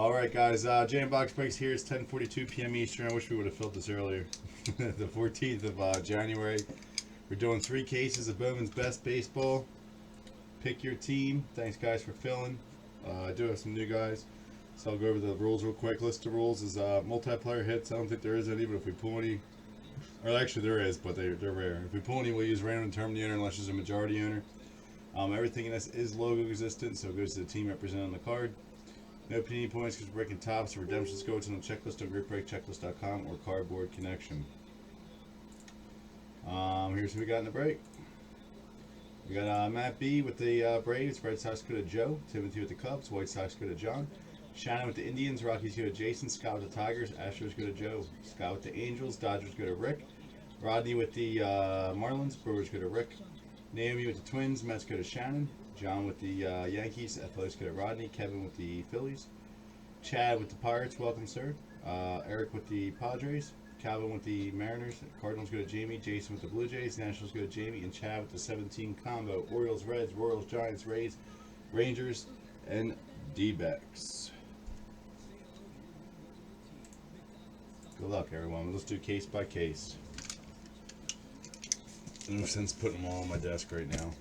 All right, guys. Jam Box Breaks here. It's 10:42 p.m. Eastern. I wish we would have filled this earlier. The 14th of January. We're doing 3 cases of Bowman's Best Baseball. Pick your team. Thanks, guys, for filling. I do have some new guys, so I'll go over the rules real quick. List of rules is multiplayer hits. I don't think there is any, but if we pull any, or actually there is, but they're rare. If we pull any, we'll use random determine the owner unless there's a majority owner. Everything in this is logo existent, so it goes to the team represented on the card. No panini points because we're breaking tops. Redemptions go to the checklist on groupbreakchecklist.com or Cardboard Connection. Here's who we got in the break. We got Matt B with the Braves. Red Sox go to Joe. Timothy with the Cubs. White Sox go to John. Shannon with the Indians. Rockies go to Jason. Scott with the Tigers. Astros go to Joe. Scott with the Angels. Dodgers go to Rick. Rodney with the Marlins. Brewers go to Rick. Naomi with the Twins. Mets go to Shannon. John with the Yankees. Athletics go to Rodney. Kevin with the Phillies. Chad with the Pirates. Welcome, sir. Eric with the Padres. Calvin with the Mariners. Cardinals go to Jamie. Jason with the Blue Jays. Nationals go to Jamie. And Chad with the 17 combo. Orioles, Reds, Royals, Giants, Rays, Rangers, and D-backs. Good luck, everyone. Let's do case by case. No sense putting them all on my desk right now.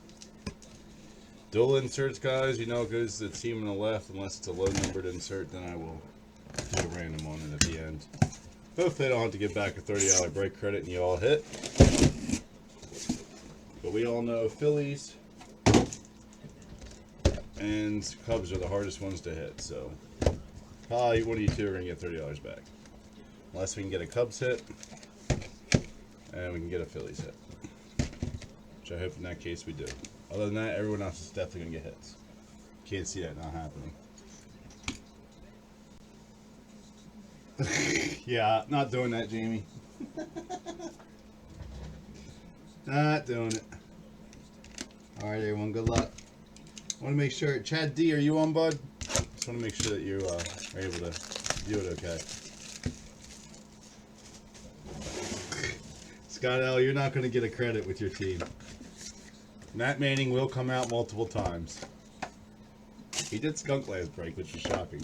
Dual inserts, guys. You know it goes to the team on the left. Unless it's a low numbered insert, then I will do a random on it at the end. Hopefully I don't have to give back a $30 break credit and you all hit. But we all know Phillies and Cubs are the hardest ones to hit. So probably one of you two are going to get $30 back. Unless we can get a Cubs hit and we can get a Phillies hit. Which I hope in that case we do. Other than that, everyone else is definitely going to get hits. Can't see that not happening. Yeah, not doing that, Jamie. Not doing it. Alright, everyone, good luck. I want to make sure, Chad D, are you on, bud? Just want to make sure that you are able to do it okay. Scott L, you're not going to get a credit with your team. Matt Manning will come out multiple times. He did skunk last break, which was shocking.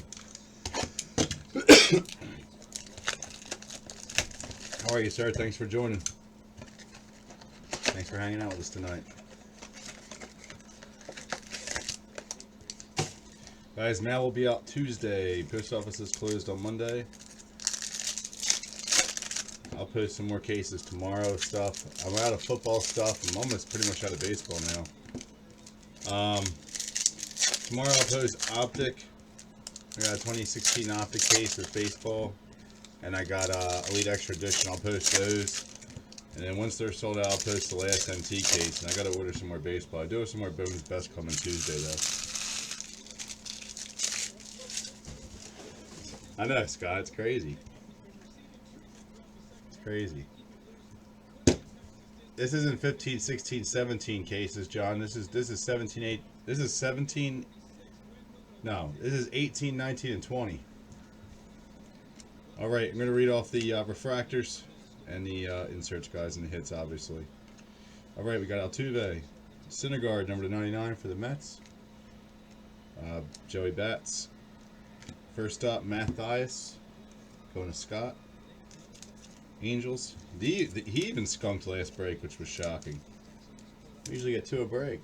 How are you, sir? Thanks for joining. Thanks for hanging out with us tonight. Guys, mail will be out Tuesday. Post office is closed on Monday. I'll post some more cases tomorrow stuff. I'm out of football stuff. I'm almost pretty much out of baseball now. Tomorrow I'll post Optic. I got a 2016 Optic case with baseball. And I got Elite Extra Edition. I'll post those. And then once they're sold out, I'll post the last MT case. And I got to order some more baseball. I do have some more Bowman's Best coming Tuesday, though. I know, Scott. It's crazy. Crazy. This isn't 15, 16, 17 cases, John. This is 17, 8. This is 17. No, this is 18, 19, and 20. All right, I'm going to read off the refractors and the inserts, guys, and the hits, obviously. All right, we got Altuve. Syndergaard, number 99 for the Mets. Joey Bats. First up, Mathias. Going to Scott. Angels. He even skunked last break, which was shocking. We usually get 2 a break.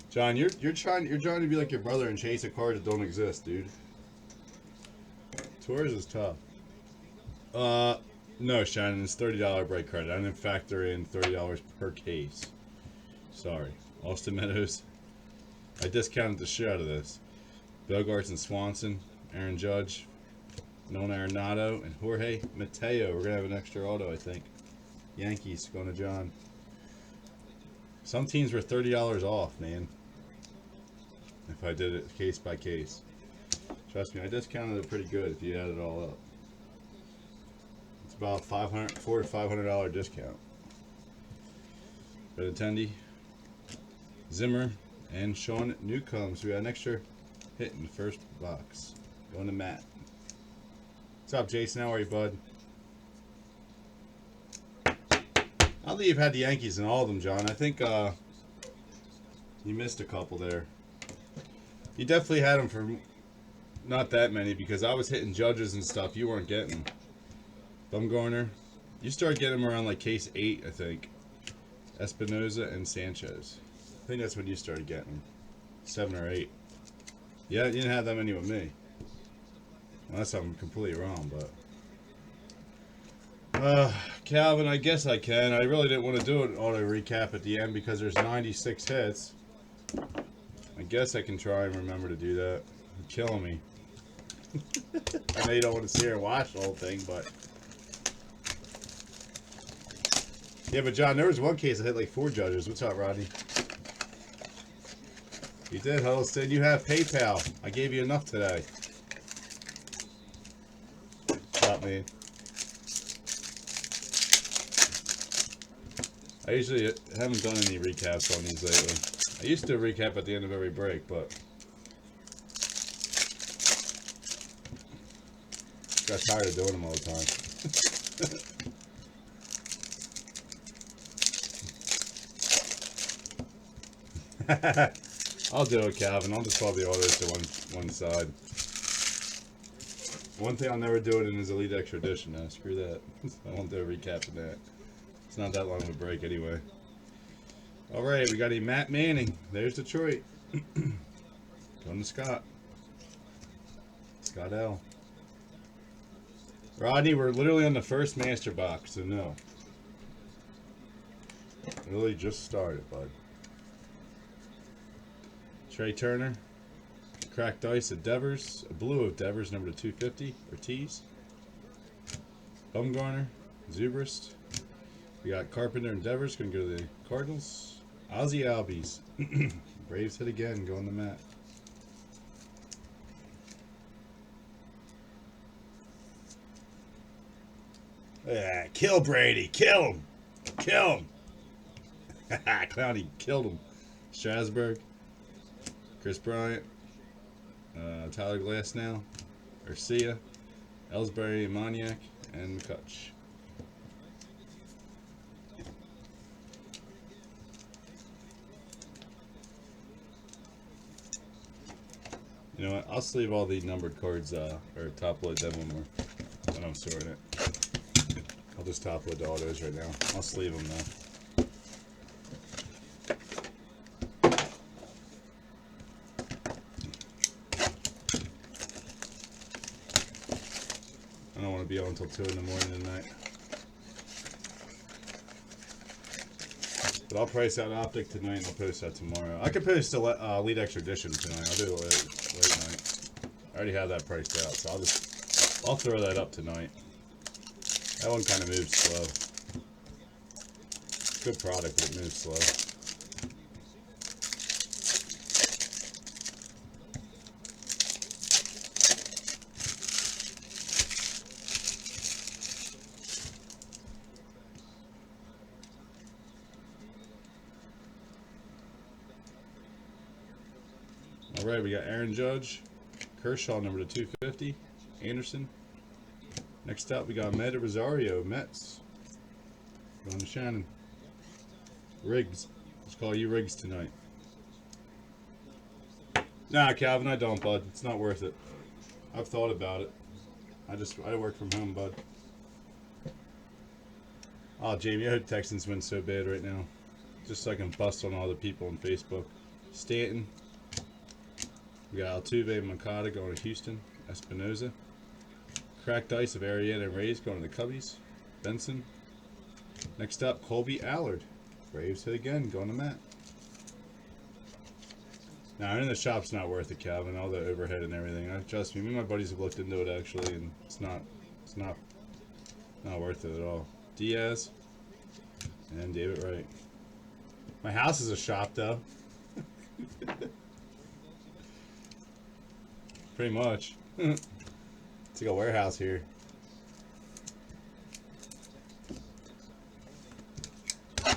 John, you're trying to be like your brother and chase a card that don't exist, dude. Torres is tough. No, Shannon, it's $30 break credit. I didn't factor in $30 per case. Sorry. Austin Meadows. I discounted the shit out of this. Bogarts and Swanson. Aaron Judge. Nolan Arenado and Jorge Mateo. We're going to have an extra auto, I think. Yankees going to John. Some teams were $30 off, man. If I did it case by case. Trust me, I discounted it pretty good if you add it all up. It's about $400 to $500 discount. Benintendi, Zimmer, and Sean Newcomb. So we got an extra hit in the first box. Going to Matt. What's up, Jason? How are you, bud? I don't think you've had the Yankees in all of them, John. I think you missed a couple there. You definitely had them for not that many because I was hitting judges and stuff. You weren't getting Bumgarner. You started getting them around like case 8, I think. Espinoza and Sanchez. I think that's when you started getting them. 7 or 8. Yeah, you didn't have that many with me. Unless I'm completely wrong, but. Calvin, I guess I can. I really didn't want to do an auto recap at the end because there's 96 hits. I guess I can try and remember to do that. You're killing me. I know you don't want to sit here and watch the whole thing, but. Yeah, but John, there was one case I hit like 4 judges. What's up, Rodney? You did, Huddleston. You have PayPal. I gave you enough today. What's up, man? I usually haven't done any recaps on these lately. I used to recap at the end of every break, but got tired of doing them all the time. I'll do it, Calvin. I'll just swap the autos to one side. One thing I'll never do it in is Elite Extra Edition. Now, screw that. I won't do a recap of that. It's not that long of a break anyway. All right, we got a Matt Manning. There's Detroit. Going to Scott. Scott L. Rodney, we're literally on the first master box, so no. Really just started, bud. Trey Turner. Cracked dice of Devers. A blue of Devers, number to 250. Ortiz. Bumgarner. Zubrist. We got Carpenter and Devers going to go to the Cardinals. Ozzie Albies. Braves hit again, going to Matt. Yeah, kill Brady. Kill him. Kill him. Clowney killed him. Strasburg. Chris Bryant. Tyler Glasnow. Garcia. Ellsbury, Moniak, and McCutch. You know what? I'll sleeve all the numbered cards, or top load them when I'm sorting it. I'll just top load the autos right now. I'll sleeve them though. I don't want to be on until 2 in the morning tonight. But I'll price out Optic tonight and I'll post that tomorrow. I could post a Elite Extra Edition tonight. I'll do it late night. I already have that priced out, so I'll throw that up tonight. That one kind of moves slow. Good product, but it moves slow. All right, we got Aaron Judge, Kershaw, number to 250, Anderson. Next up, we got Med Rosario, Mets. Going to Shannon. Riggs. Let's call you Riggs tonight. Nah, Calvin, I don't, bud. It's not worth it. I've thought about it. I work from home, bud. Oh, Jamie, I hope Texans win so bad right now. Just so I can bust on all the people on Facebook. Stanton. We got Altuve and Moncada going to Houston. Espinoza. Cracked ice of Arrieta and Rays going to the Cubbies. Benson. Next up, Colby Allard. Braves hit again, going to Matt. Now, in the shop's not worth it, Calvin. All the overhead and everything. Trust me, me and my buddies have looked into it actually, and it's not worth it at all. Diaz and David Wright. My house is a shop, though. Pretty much. It's like a warehouse here. I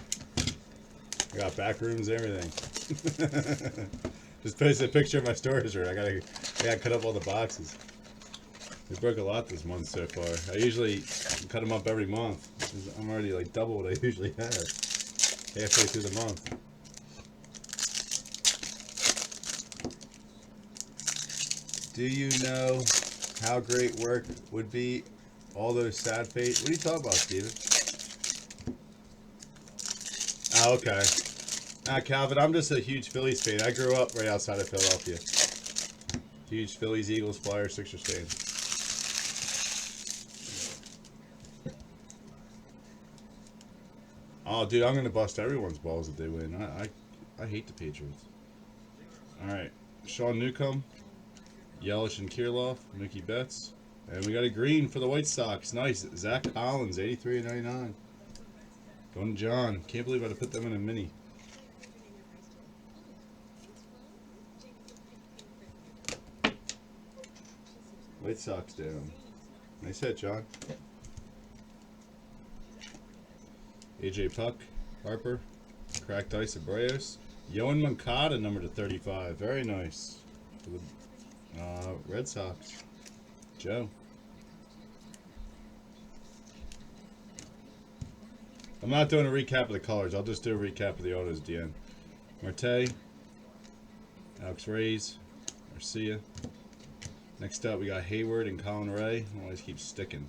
got back rooms, everything. Just posted a picture of my storage room. I gotta cut up all the boxes. We broke a lot this month so far. I usually cut them up every month. I'm already like double what I usually have. Halfway through the month. Do you know how great work would be? All those sad face. What are you talking about, Steven? Oh, okay. Calvin, I'm just a huge Phillies fan. I grew up right outside of Philadelphia. Huge Phillies, Eagles, Flyers, Sixers fan. Oh, dude, I'm gonna bust everyone's balls if they win. I hate the Patriots. All right, Sean Newcomb, Yelich and Kirilloff, Mookie Betts, and we got a green for the White Sox. Nice, Zach Collins, 83/99. Going to John. Can't believe I'd have put them in a mini. White Sox down. Nice hit, John. AJ Puck, Harper, Cracked Ice, Abreu, Yohan Moncada, number to 35. Very nice. For the Red Sox. Joe. I'm not doing a recap of the colors. I'll just do a recap of the autos at the end. Marte, Alex Reyes, Garcia. Next up, we got Hayward and Colin Ray. Always keeps sticking.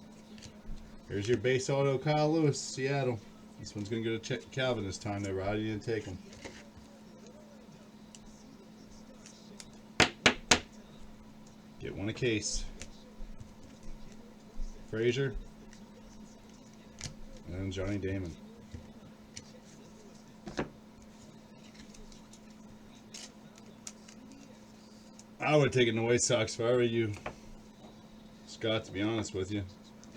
Here's your base auto, Kyle Lewis, Seattle. This one's going to go to Calvin this time, though. Roddy didn't take him. Get one a case. Frazier. And Johnny Damon. I would have taken the White Sox if I were you, Scott, to be honest with you,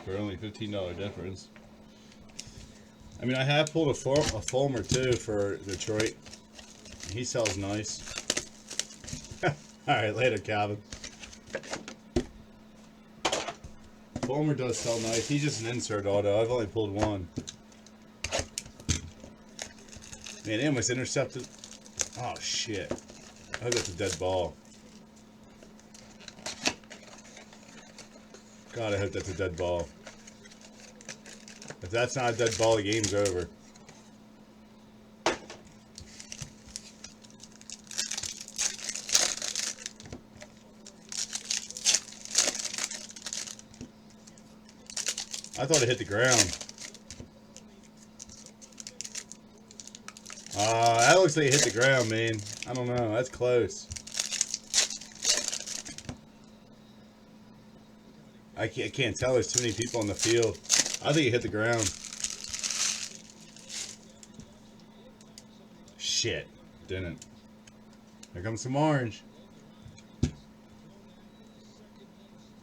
for only $15 difference. I mean, I have pulled a Fulmer too for Detroit. He sells nice. Alright, later, Calvin. Fulmer does sell nice. He's just an insert auto. I've only pulled one. Man, they almost intercepted. Oh, shit. I hope that's a dead ball. God, I hope that's a dead ball. If that's not a dead ball, the game's over. I thought it hit the ground. That looks like it hit the ground, man. I don't know. That's close. I can't tell. There's too many people on the field. I think it hit the ground. Shit. Didn't. Here comes some orange. It's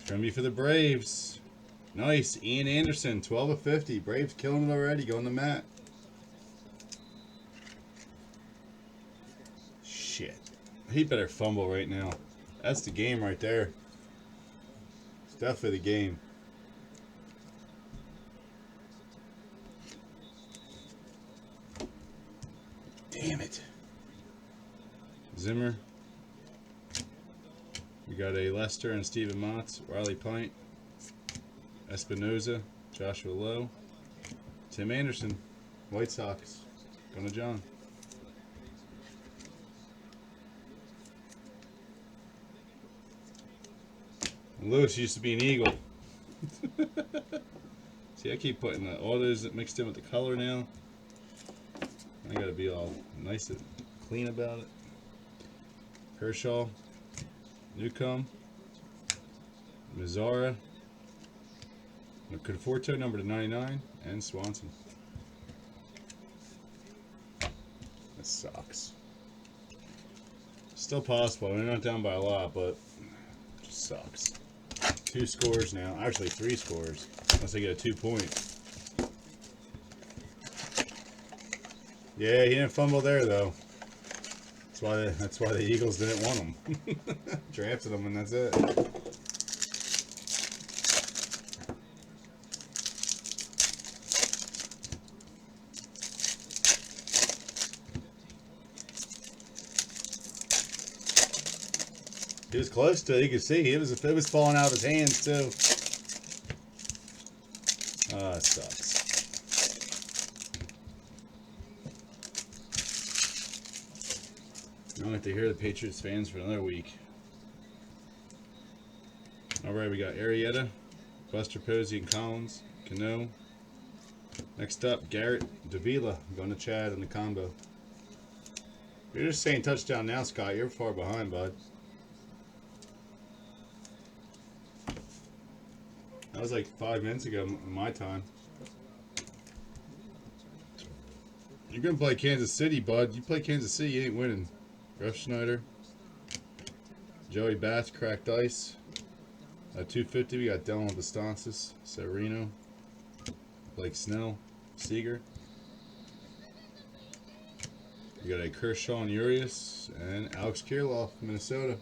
going to be for the Braves. Nice. Ian Anderson, 12/50. Braves killing it already. Going to Matt. Shit. He better fumble right now. That's the game right there. It's definitely the game. Damn it. Zimmer. We got a Lester and Steven Motts. Riley Pint. Espinoza. Joshua Lowe. Tim Anderson. White Sox. Going to John. Lewis used to be an Eagle. See, I keep putting the autos mixed in with the color now. I gotta be all nice and clean about it. Kershaw, Newcomb, Mazzara, Conforto, number to 99, and Swanson. That sucks. Still possible. We're not down by a lot, but it just sucks. 2 scores now. Actually, 3 scores. Unless they get a 2-point. Yeah, he didn't fumble there though. That's why the Eagles didn't want him. Drafted him, and that's it. He was close to it. You could see it was falling out of his hands too. Oh, that sucks. I don't have to hear the Patriots fans for another week. Alright, we got Arrieta, Buster Posey and Collins, Cano. Next up, Garrett Davila going to Chad in the combo. You're just saying touchdown now, Scott. You're far behind, bud. That was like 5 minutes ago in my time. You're going to play Kansas City, bud. You play Kansas City, you ain't winning. Ruff Schneider. Joey Bats, cracked ice. At 250, we got Dylan Distances, Sereno, Blake Snell, Seager. We got a Kershaw and Urias, and Alex Kirilloff, Minnesota.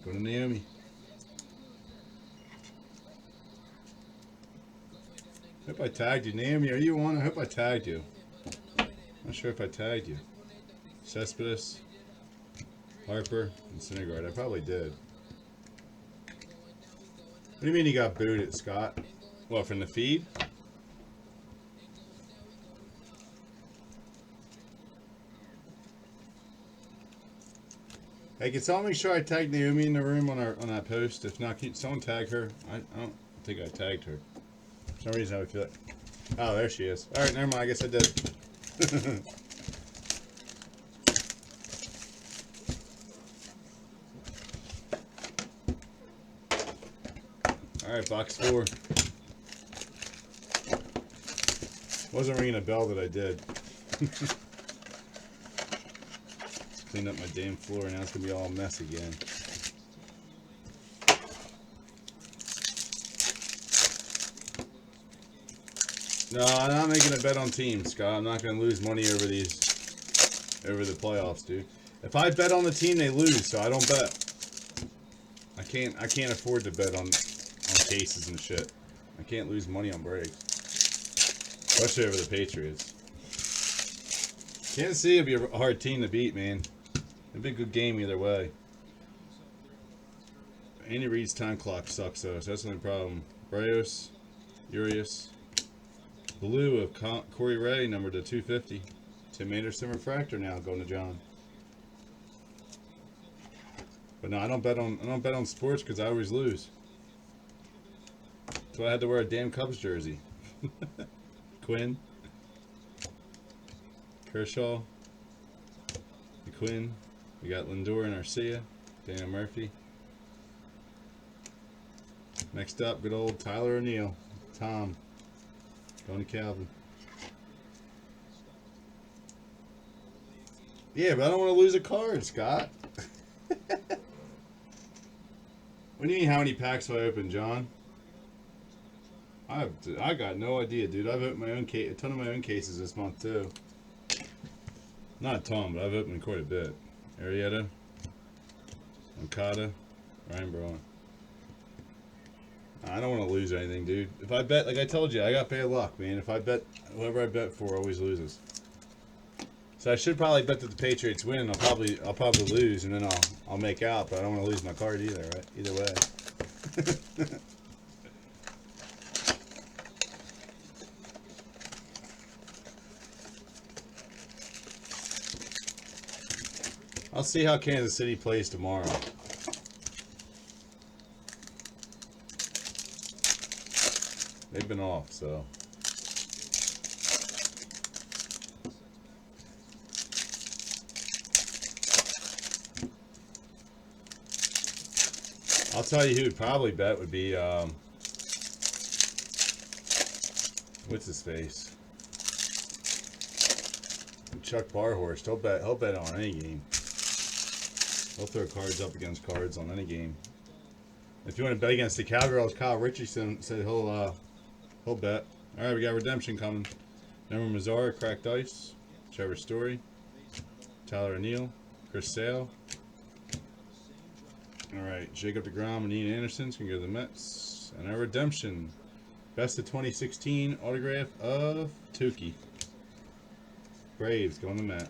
Going to Naomi. Hope I tagged you. Naomi, are you on? I hope I tagged you. Not sure if I tagged you. Cespedes, Harper, and Syndergaard. I probably did. What do you mean you got booted, Scott? What, from the feed? Hey, can someone make sure I tagged Naomi in the room on that post? If not, can someone tag her? I don't think I tagged her. For some reason I would feel like... Oh, there she is. Alright, never mind. I guess I did. Alright, box 4. Wasn't ringing a bell that I did. Cleaned up my damn floor, and now it's going to be all a mess again. No, I'm not making a bet on teams, Scott. I'm not going to lose money over the playoffs, dude. If I bet on the team, they lose, so I don't bet. I can't afford to bet on cases and shit. I can't lose money on breaks, especially over the Patriots. Kansas City would be a hard team to beat, man. It'd be a good game either way. Andy Reid's time clock sucks though, so that's the only problem. Brios, Urias, blue of Corey Ray, number to 250. Tim Anderson refractor now going to John. But no, I don't bet on sports because I always lose. That's why I had to wear a damn Cubs jersey. Quinn, Kershaw, Quinn. We got Lindor and Arcia, Daniel Murphy. Next up, good old Tyler O'Neill, Tom, going to Calvin. Yeah, but I don't want to lose a card, Scott. What do you mean, how many packs have I opened, John? I got no idea, dude. I've opened a ton of my own cases this month too. Not a ton, but I've opened quite a bit. Arrieta, Okada, Ryan Braun. I don't want to lose anything, dude. If I bet, like I told you, I got bad luck, man. If I bet, whoever I bet for always loses. So I should probably bet that the Patriots win. I'll probably lose, and then I'll make out. But I don't want to lose my card either, right? Either way. I'll see how Kansas City plays tomorrow. They've been off, so. I'll tell you who would probably bet would be, what's his face? Chuck Barhorst. He'll bet on any game. He'll throw cards up against cards on any game. If you want to bet against the Cowgirls, Kyle Richardson said he'll bet. All right, we got redemption coming. Number Mazzara, cracked ice. Trevor Story, Tyler O'Neill, Chris Sale. All right, Jacob deGrom and Ian Anderson's can go to the Mets. And our redemption, best of 2016 autograph of Tukey. Braves going to Met.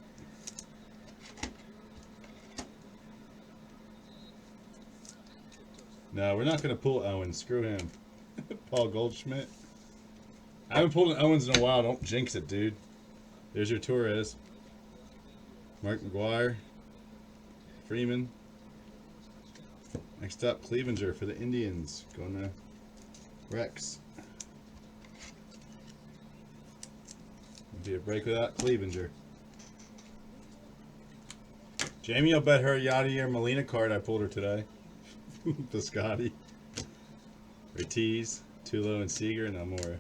No, we're not going to pull Owens. Screw him. Paul Goldschmidt. I haven't pulled an Owens in a while. Don't jinx it, dude. There's your Torres. Mark McGuire. Freeman. Next up, Clevenger for the Indians. Going to Rex. Be a break without Clevenger. Jamie will bet her Yadier Molina card I pulled her today. Piscotti. Ortiz, Tulo, and Seager, no more.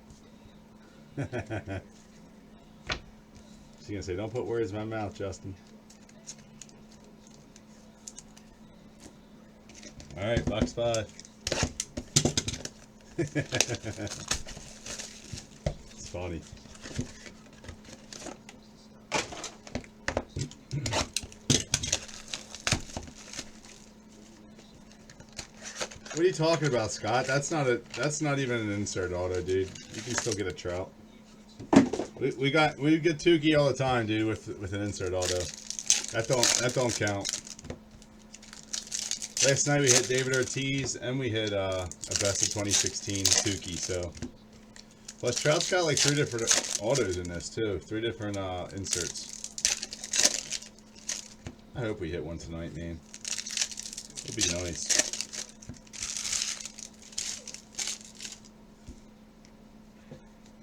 She's going to say, don't put words in my mouth, Justin. Alright, box 5. It's funny. What are you talking about, Scott? That's not even an insert auto, dude. You can still get a Trout. We get Tukey all the time, dude, with an insert auto. That don't count. Last night we hit David Ortiz and we hit a best of 2016 Tukey, so plus Trout's got like 3 different autos in this too. 3 different inserts. I hope we hit one tonight, man. It'd be nice.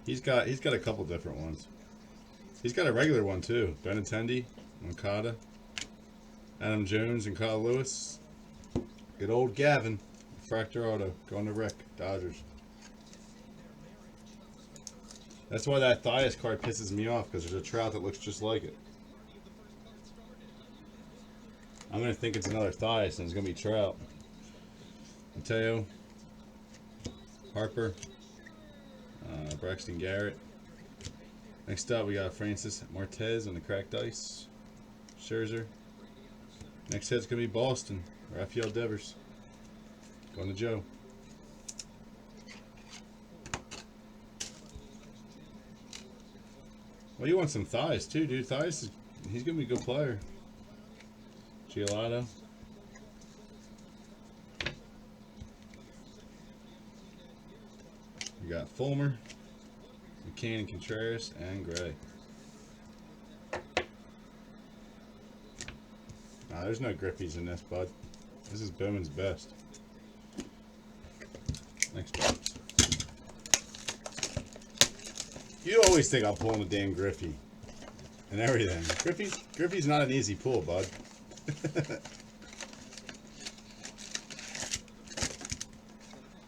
He's got a couple different ones. He's got a regular one too. Benintendi, Moncada, Adam Jones, and Kyle Lewis. Good old Gavin. Fractor auto. Going to Rick. Dodgers. That's why that Thias card pisses me off, because there's a Trout that looks just like it. I'm going to think it's another Thias and it's going to be Trout. Mateo. Harper. Braxton Garrett. Next up, we got Francis Martez on the cracked ice. Scherzer. Next hit's going to be Boston. Rafael Devers. Going to Joe. Well, you want some Thias too, dude. Thias, he's going to be a good player. Giolito. We got Fulmer, McCann, Contreras, and Gray. Nah, there's no Griffies in this, bud. This is Bowman's best. Next box. You always think I'm pulling a damn Griffey and everything. Griffey's not an easy pull, bud.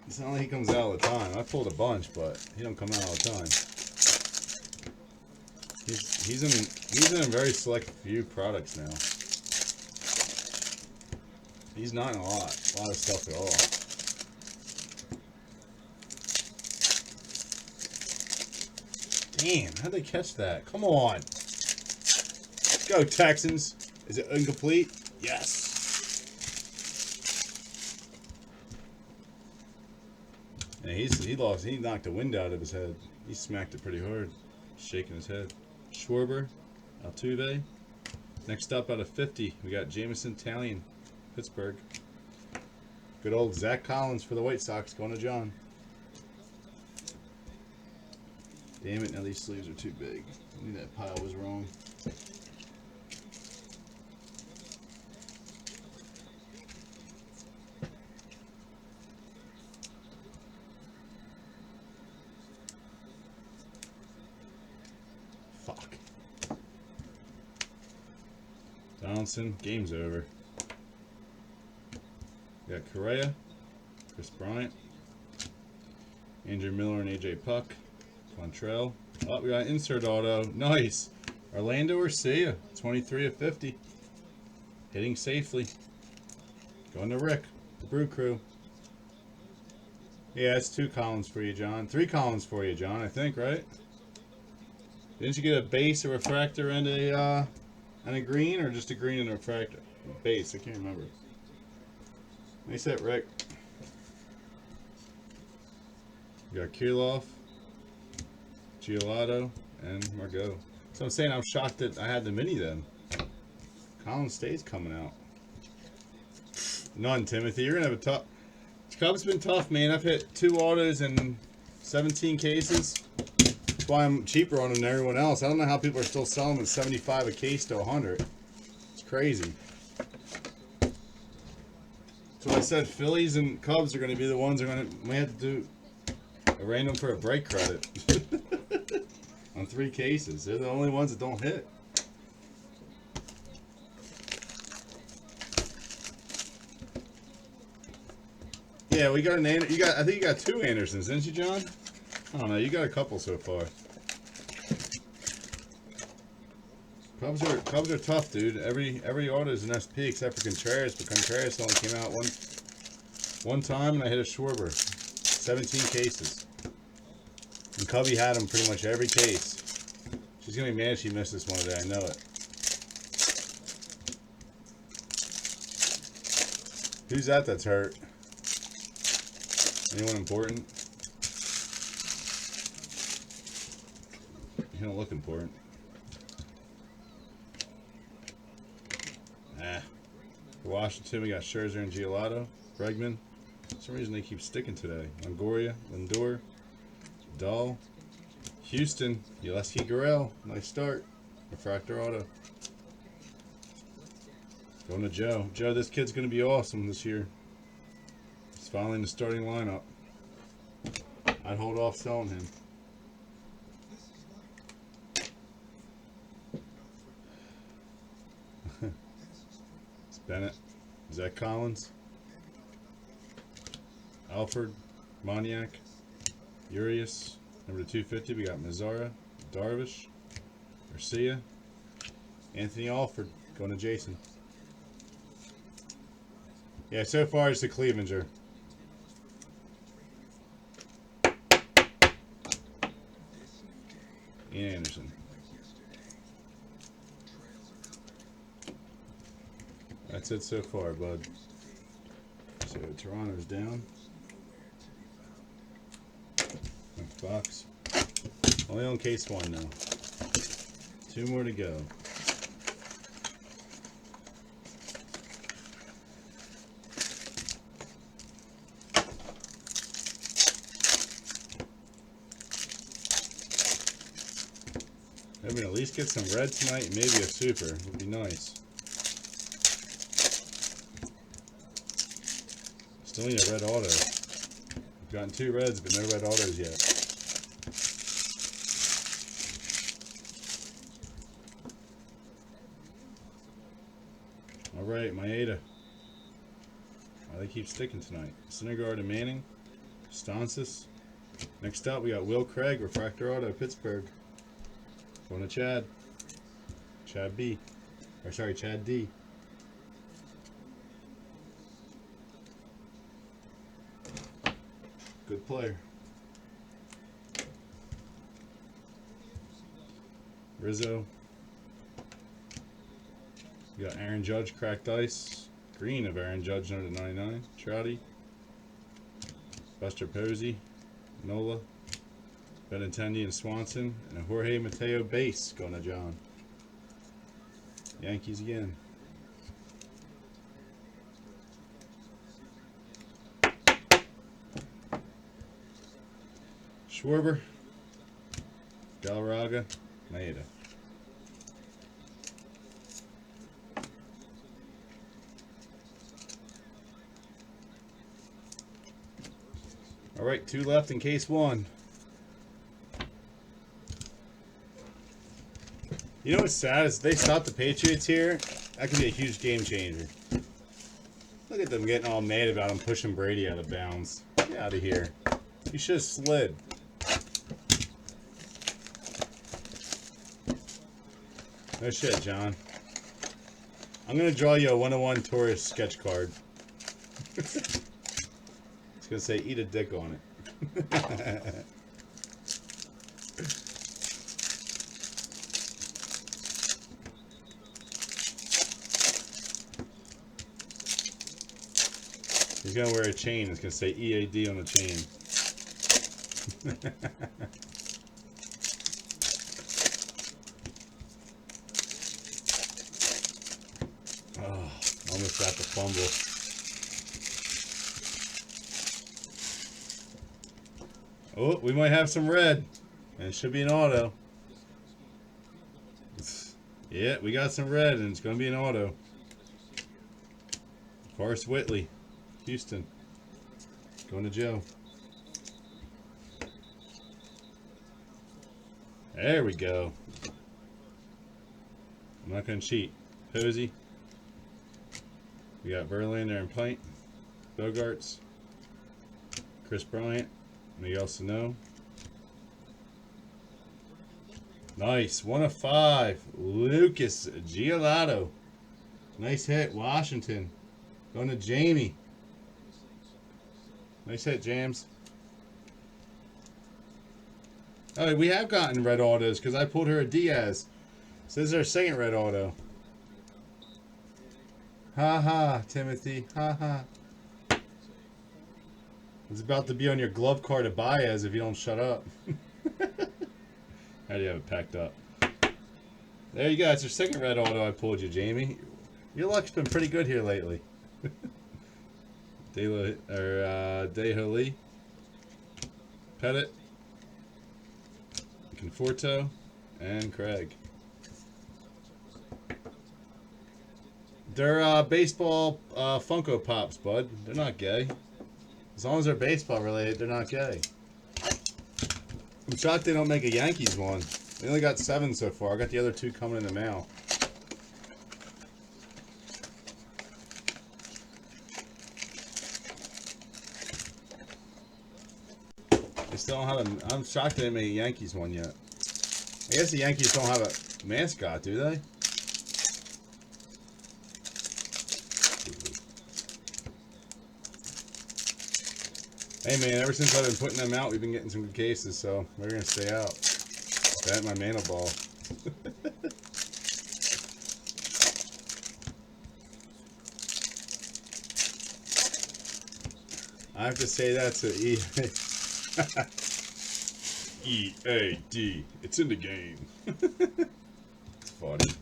It's not like he comes out all the time. I pulled a bunch, but he don't come out all the time. He's in a very select few products now. He's not in a lot of stuff at all. Damn, how'd they catch that? Come on. Let's go, Texans. Is it incomplete? Yes. Yeah, he knocked the wind out of his head. He smacked it pretty hard. Shaking his head. Schwarber, Altuve. Next up out of 50, we got Jameson Taillon, Pittsburgh. Good old Zach Collins for the White Sox, going to John. Damn it, now these sleeves are too big. I knew that pile was wrong. Fuck. Donaldson, game's over. We got Correa, Chris Bryant, Andrew Miller and AJ Puck, Quantrell. Oh, we got insert auto. Nice. Orlando Arcia, 23 of 50. Hitting safely. Going to Rick, the Brew Crew. Yeah, it's 2 columns for you, John. 3 columns for you, John, I think, right? Didn't you get a base, a refractor, and a green, or just a green and a refractor? Base, I can't remember. Nice hit, Rick. You got Kirilov, Giolito, and Margot. So I'm saying I'm shocked that I had the mini then. Colin State's coming out. None, Timothy. You're going to have a tough... Cubs been tough, man. I've hit 2 autos in 17 cases. That's why I'm cheaper on them than everyone else. I don't know how people are still selling them at 75 a case to 100. It's crazy. So I said Phillies and Cubs are going to be the ones that are going to. We have to do a random for a break credit on 3 cases. They're the only ones that don't hit. Yeah, we got an. You got. I think you got 2 Andersons, didn't you, John? I don't know. You got a couple so far. Cubs are tough, dude. Every auto is an SP except for Contreras, but Contreras only came out one time, and I hit a Schwarber. 17 cases. And Cubby had him pretty much every case. She's gonna be mad if she missed this one today. I know it. Who's that that's hurt? Anyone important? You don't look important. For Washington, we got Scherzer and Giolito. Bregman. For some reason, they keep sticking today. Longoria, Lindor, Dahl. Houston, Yeleski Gurriel. Nice start. Refractor auto. Going to Joe. Joe, this kid's going to be awesome this year. He's finally in the starting lineup. I'd hold off selling him. It's Bennett. Zach Collins. Alfred. Moniak. Urias. Number 250, we got Mazzara. Darvish. Garcia. Anthony Alford. Going to Jason. Yeah, so far it's the Clevenger. Ian Anderson. That's it so far, bud. So Toronto's down. Box. Only on case 1 now. 2 more to go. Maybe at least get some red tonight, maybe a super. Would be nice. Still need a red auto. We've gotten 2 reds, but no red autos yet. Alright, Maeda. Why they keep sticking tonight? Syndergaard and Manning. Stancis. Next up, we got Will Craig, Refractor Auto, Pittsburgh. Going to Chad. Chad B. Or sorry, Chad D. Good player. Rizzo. We got Aaron Judge, cracked ice. Green of Aaron Judge, number 99. Trouty. Buster Posey. Nola. Benintendi and Swanson. And a Jorge Mateo base going to John. Yankees again. Schwarber. Galarraga. Maeda. All right, 2 left in case 1. You know what's sad is if they stop the Patriots here, that could be a huge game changer. Look at them getting all mad about him pushing Brady out of bounds. Get out of here. You should have slid. No shit, John. I'm going to draw you a 101 tourist sketch card. It's going to say, eat a dick on it. He's going to wear a chain. It's going to say EAD on the chain. Oh, almost got the fumble. Oh, we might have some red. And it should be an auto. Yeah, we got some red, and it's going to be an auto. Forrest Whitley. Houston. Going to Joe. There we go. I'm not going to cheat. Posey. We got Verlander and Pint. Bogarts. Chris Bryant. Miguel Sano. Nice. 1 of 5. Lucas Giolito. Nice hit. Washington. Going to Jamie. Nice hit, Jams. Oh, we have gotten red autos because I pulled her a Diaz. So this is our second red auto. Ha ha, Timothy. Ha ha. It's about to be on your glove card of Baez if you don't shut up. How do you have it packed up? There you go. It's your second red auto I pulled you, Jamie. Your luck's been pretty good here lately. Deholi. Pettit. Conforto. And Craig. They're baseball Funko Pops, bud. They're not gay. As long as they're baseball related, they're not gay. I'm shocked they don't make a Yankees one. They only got 7 so far. I got the other 2 coming in the mail. They still don't have a... I'm shocked they didn't make a Yankees one yet. I guess the Yankees don't have a mascot, do they? Hey man, ever since I've been putting them out, we've been getting some good cases, so we're gonna stay out. That my mana ball. I have to say that to EAD. It's in the game. It's funny.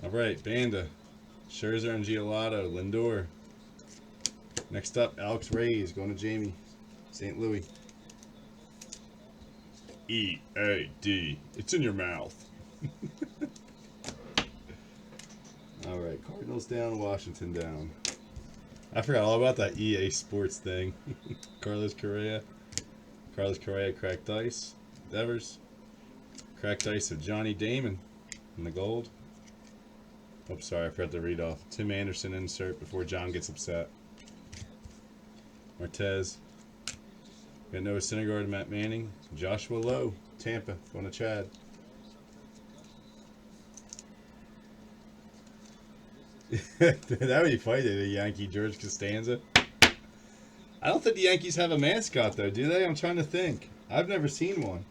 All right, Banda, Scherzer and Giolito, Lindor. Next up, Alex Reyes going to Jamie, St. Louis. EAD. It's in your mouth. All right, Cardinals down, Washington down. I forgot all about that EA Sports thing. Carlos Correa, cracked dice. Devers, cracked dice of Johnny Damon in the gold. Oops, sorry, I forgot to read off. Tim Anderson insert before John gets upset. Martez. Got Noah Syndergaard, Matt Manning. Joshua Lowe, Tampa, going to Chad. That would be funny, the Yankee George Costanza. I don't think the Yankees have a mascot, though, do they? I'm trying to think. I've never seen one.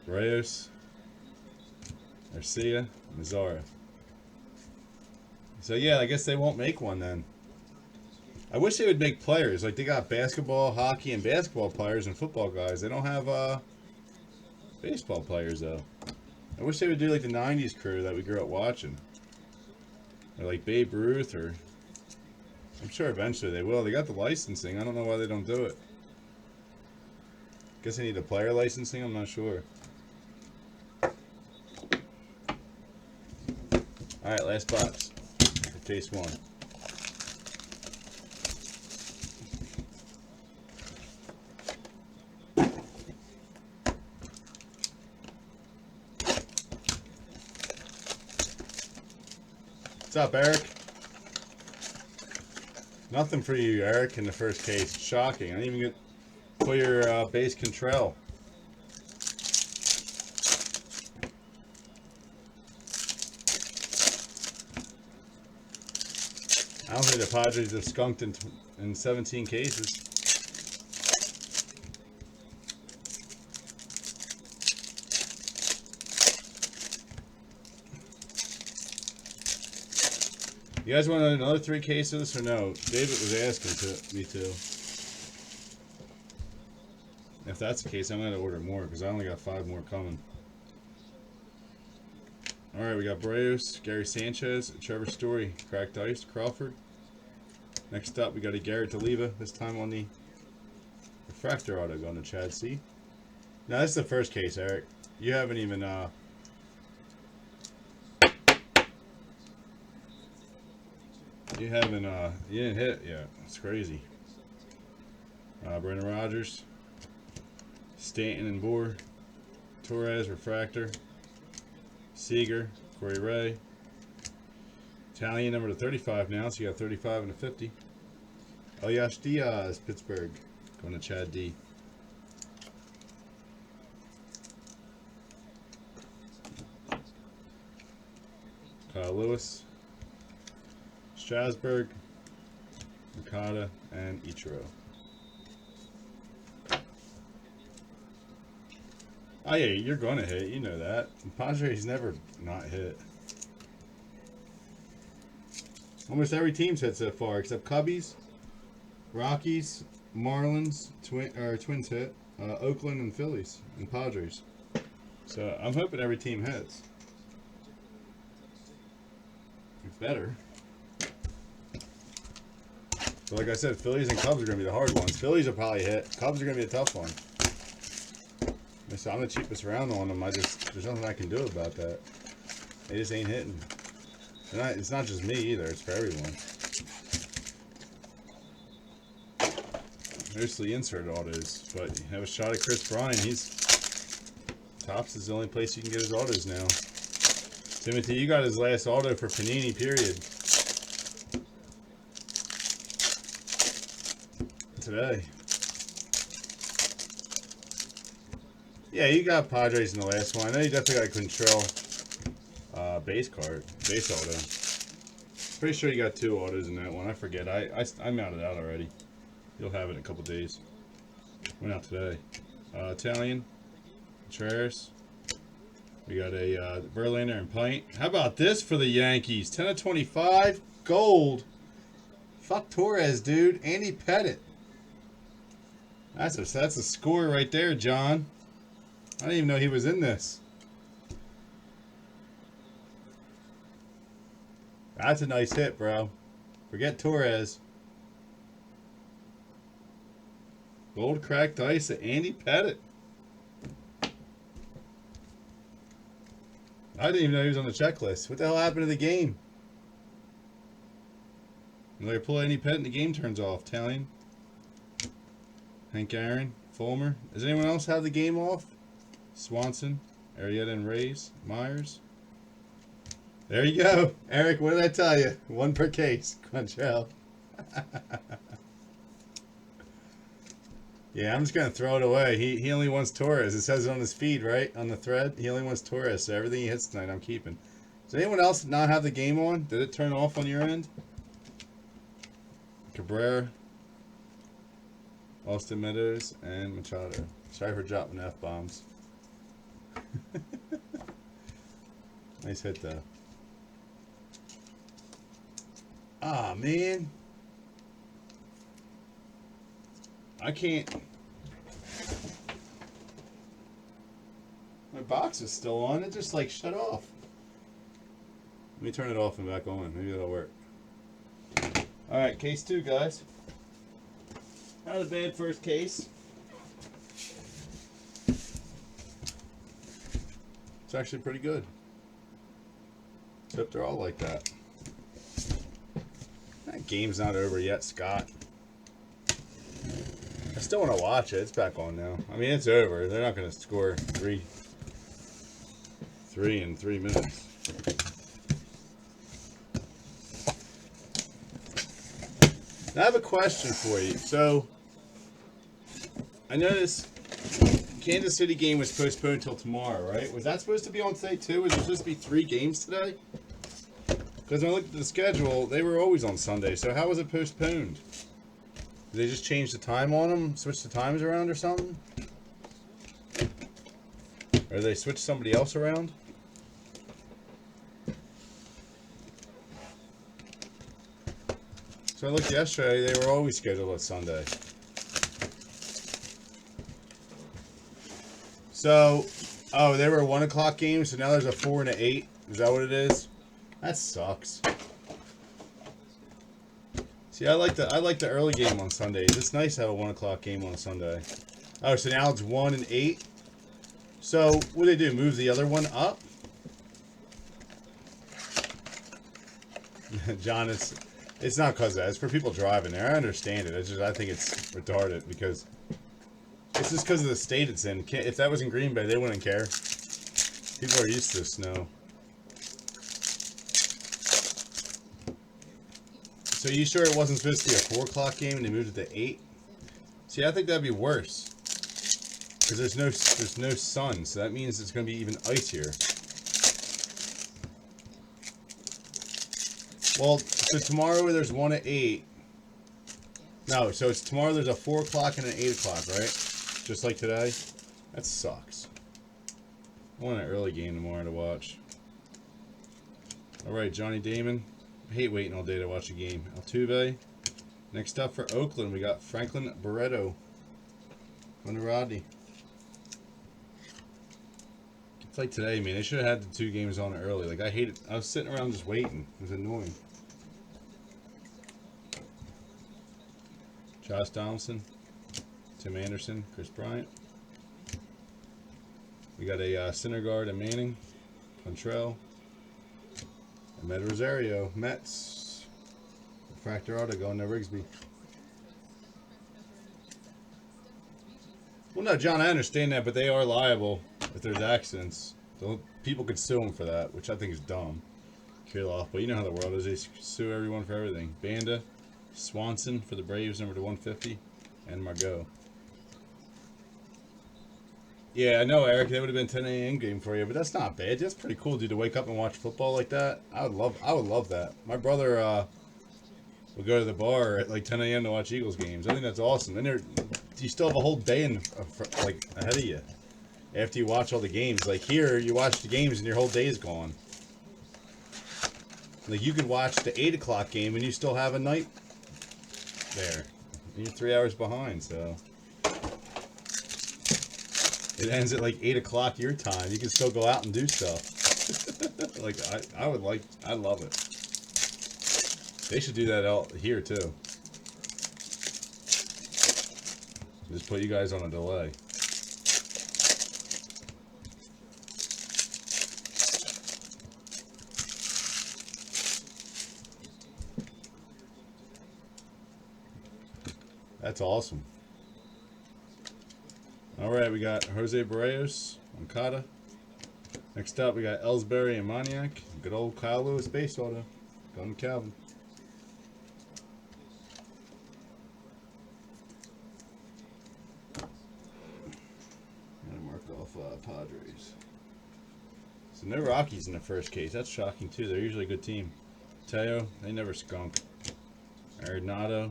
Reyes. Garcia. Mazzara. So yeah, I guess they won't make one then. I wish they would make players. Like they got basketball, hockey, and basketball players and football guys. They don't have baseball players though. I wish they would do like the 90s crew that we grew up watching. Or like Babe Ruth or... I'm sure eventually they will. They got the licensing. I don't know why they don't do it. Guess they need a player licensing? I'm not sure. Alright, last box. Case 1. What's up, Eric? Nothing for you, Eric, in the first case. Shocking. I didn't even get pull your base control. I don't think the Padres have skunked in 17 cases. You guys want another 3 cases or no? David was asking me to. If that's the case, I'm going to order more because I only got 5 more coming. Alright, we got Barrios, Gary Sanchez, Trevor Story, Cracked Ice, Crawford. Next up, we got a Garrett DeLiva, this time on the refractor auto going to Chad C. Now, this is the first case, Eric. You haven't even You haven't you didn't hit yet. It's crazy. Brendan Rodgers, Stanton and Boer, Torres, Refractor, Seager, Corey Ray. Italian number to 35 now, so you got 35 and a 50. Elias Diaz, Pittsburgh, going to Chad D. Kyle Lewis, Strasburg, Mikata, and Ichiro. Oh yeah, you're going to hit. You know that. Padres never not hit. Almost every team's hit so far, except Cubbies, Rockies, Marlins, Twins hit, Oakland and Phillies, and Padres. So I'm hoping every team hits. It's better. So like I said, Phillies and Cubs are going to be the hard ones. Phillies will probably hit. Cubs are going to be a tough one. So I'm the cheapest round on them. There's nothing I can do about that. They just ain't hitting. It's not just me either. It's for everyone. Mostly insert autos, but you have a shot at Chris Bryan. Topps is the only place you can get his autos now. Timothy, you got his last auto for Panini, period. Today. Yeah, you got Padres in the last one. I know you definitely got Quintrell base auto. Pretty sure you got 2 autos in that one. I forget. I mounted out already. You'll have it in a couple days. Went out today. Italian, Contreras. We got a Verlander and Pint. How about this for the Yankees? 10 of 25, gold. Fuck Torres, dude. Andy Pettit. That's a score right there, John. I didn't even know he was in this. That's a nice hit, bro. Forget Torres. Gold cracked ice at Andy Pettit. I didn't even know he was on the checklist. What the hell happened to the game? Like I pull Andy Pettit and the game turns off. Italian. Hank Aaron. Fulmer. Does anyone else have the game off? Swanson. Arrieta and Rays. Myers. There you go. Eric, what did I tell you? 1 per case. Quantrell. Yeah, I'm just going to throw it away. He only wants Torres. It says it on his feed, right? On the thread. He only wants Torres. So everything he hits tonight, I'm keeping. Does anyone else not have the game on? Did it turn off on your end? Cabrera. Austin Meadows. And Machado. Sorry for dropping F-bombs. Nice hit, though. Ah, man. I can't. My box is still on. It just like shut off. Let me turn it off and back on. Maybe that'll work. Alright, case 2, guys. Not a bad first case. It's actually pretty good. Except they're all like that. That game's not over yet, Scott. I still want to watch it. It's back on now. I mean, it's over. They're not going to score three in 3 minutes. Now, I have a question for you. So, I noticed Kansas City game was postponed until tomorrow, right? Was that supposed to be on today too? Was there supposed to be 3 games today? Because when I looked at the schedule, they were always on Sunday. So how was it postponed? Did they just change the time on them? Switch the times around or something? Or they switch somebody else around? So I looked yesterday, they were always scheduled on Sunday. So, oh, they were 1 o'clock games, so now there's a 4 and an 8. Is that what it is? That sucks. See, I like the early game on Sundays. It's nice to have a 1 o'clock game on a Sunday. Oh, so now it's 1 and 8. So what do they do? Move the other one up? John is It's not because of that. It's for people driving there. I understand it. It's just I think it's retarded because it's just because of the state it's in. If that was in Green Bay, they wouldn't care. People are used to the snow. So you sure it wasn't supposed to be a 4 o'clock game and they moved it to 8? See, I think that'd be worse. Because there's no sun, so that means it's going to be even icier. Well, so tomorrow there's one at 8. No, so it's tomorrow there's a 4 o'clock and an 8 o'clock, right? Just like today? That sucks. I want an early game tomorrow to watch. Alright, Johnny Damon. I hate waiting all day to watch a game. Altuve. Next up for Oakland, we got Franklin Barreto. Under Rodney. It's like today, man. They should have had the 2 games on early. Like, I hated. I was sitting around just waiting. It was annoying. Josh Donaldson, Tim Anderson, Chris Bryant. We got a Syndergaard and Manning, Contrell, and Med Rosario, Mets. Refractor auto going to Rigsby. Well, no, John, I understand that, but they are liable if there's accidents. People could sue them for that, which I think is dumb. Kirilloff, but you know how the world is. They sue everyone for everything. Banda, Swanson for the Braves, number to 150, and Margot. Yeah, I know, Eric. That would have been 10 a.m. game for you, but that's not bad. That's pretty cool, dude, to wake up and watch football like that. I would love that. My brother would go to the bar at like 10 a.m. to watch Eagles games. I think that's awesome. And you still have a whole day like ahead of you after you watch all the games. Like here, you watch the games and your whole day is gone. Like you could watch the 8 o'clock game and you still have a night there. And you're 3 hours behind, so it ends at like 8 o'clock your time. You can still go out and do stuff. Like I love it. They should do that out here too. Just put you guys on a delay. That's awesome. Alright, we got Jose Barrios, Moncada. Next up, we got Ellsbury and Moniak. Good old Kyle Lewis base auto. Going to Calvin. Padres. So no Rockies in the first case. That's shocking too. They're usually a good team. Teo, they never skunk. Arenado,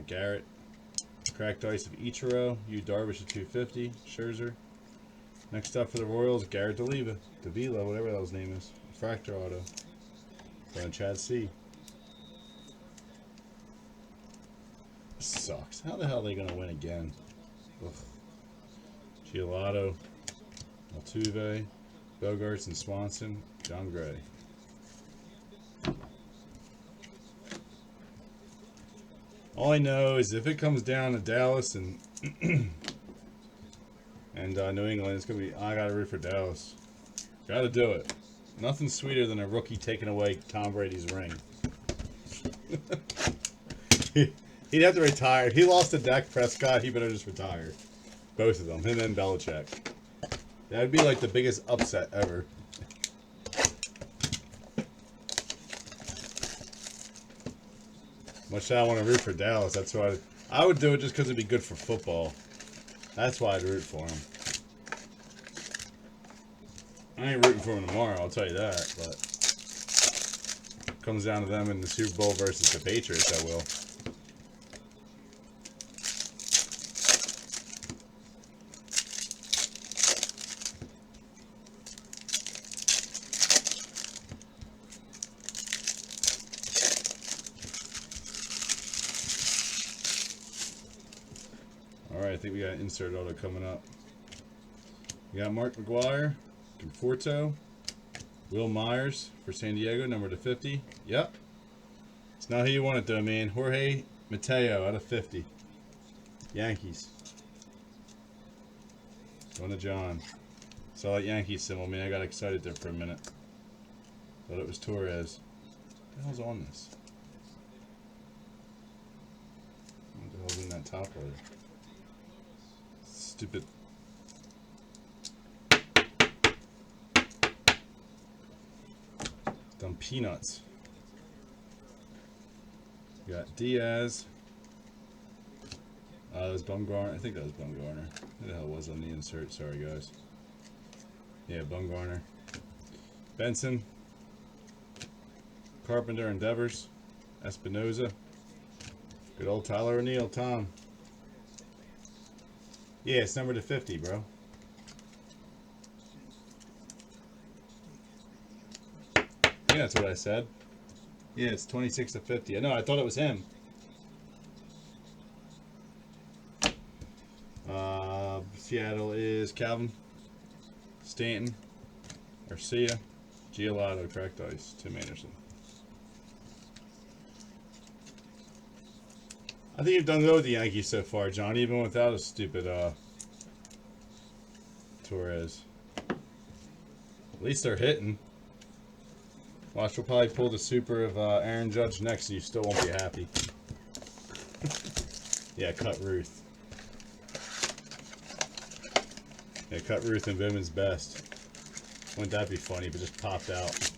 Garrett. Cracked ice of Ichiro. Yu Darvish at 250. Scherzer. Next up for the Royals, Garrett Davila, whatever that his name is. Fractor auto. Going Chad C. This sucks. How the hell are they going to win again? Ugh. Giolotto, Altuve, Bogarts, and Swanson, John Gray. All I know is if it comes down to Dallas and New England, it's gonna be I gotta root for Dallas. Gotta do it. Nothing sweeter than a rookie taking away Tom Brady's ring. He'd have to retire. If he lost to Dak Prescott, he better just retire. Both of them, and then Belichick. That would be like the biggest upset ever. Much I want to root for Dallas. That's why I would do it just because it'd be good for football. That's why I'd root for him. I ain't rooting for him tomorrow, I'll tell you that. But it comes down to them in the Super Bowl versus the Patriots, I will. Alright, I think we got an insert auto coming up. We got Mark McGuire, Conforto, Will Myers for San Diego, number to 50. Yep. It's not who you want it though, man. Jorge Mateo out of 50. Yankees. Going to John. Saw that Yankees symbol, man. I got excited there for a minute. Thought it was Torres. What the hell's on this? wasn't in that top order. Stupid. Dumb peanuts. We got Diaz. That was Bumgarner. I think that was Bumgarner. Who the hell was on the insert? Sorry, guys. Yeah, Bumgarner. Benson. Carpenter and Devers. Espinoza. Good old Tyler O'Neill, Tom. Yeah, it's numbered to 50, bro. Yeah, that's what I said. Yeah, it's 26 to 50. I know, I thought it was him. Seattle is Calvin, Stanton, Garcia, Giolito, cracked ice, Tim Anderson. I think you've done good with the Yankees so far, John, even without a stupid Torres. At least they're hitting. Watch, we'll probably pull the super of Aaron Judge next, and you still won't be happy. Yeah, cut Ruth. Yeah, cut Ruth and Bowman's best. Wouldn't that be funny if it just popped out?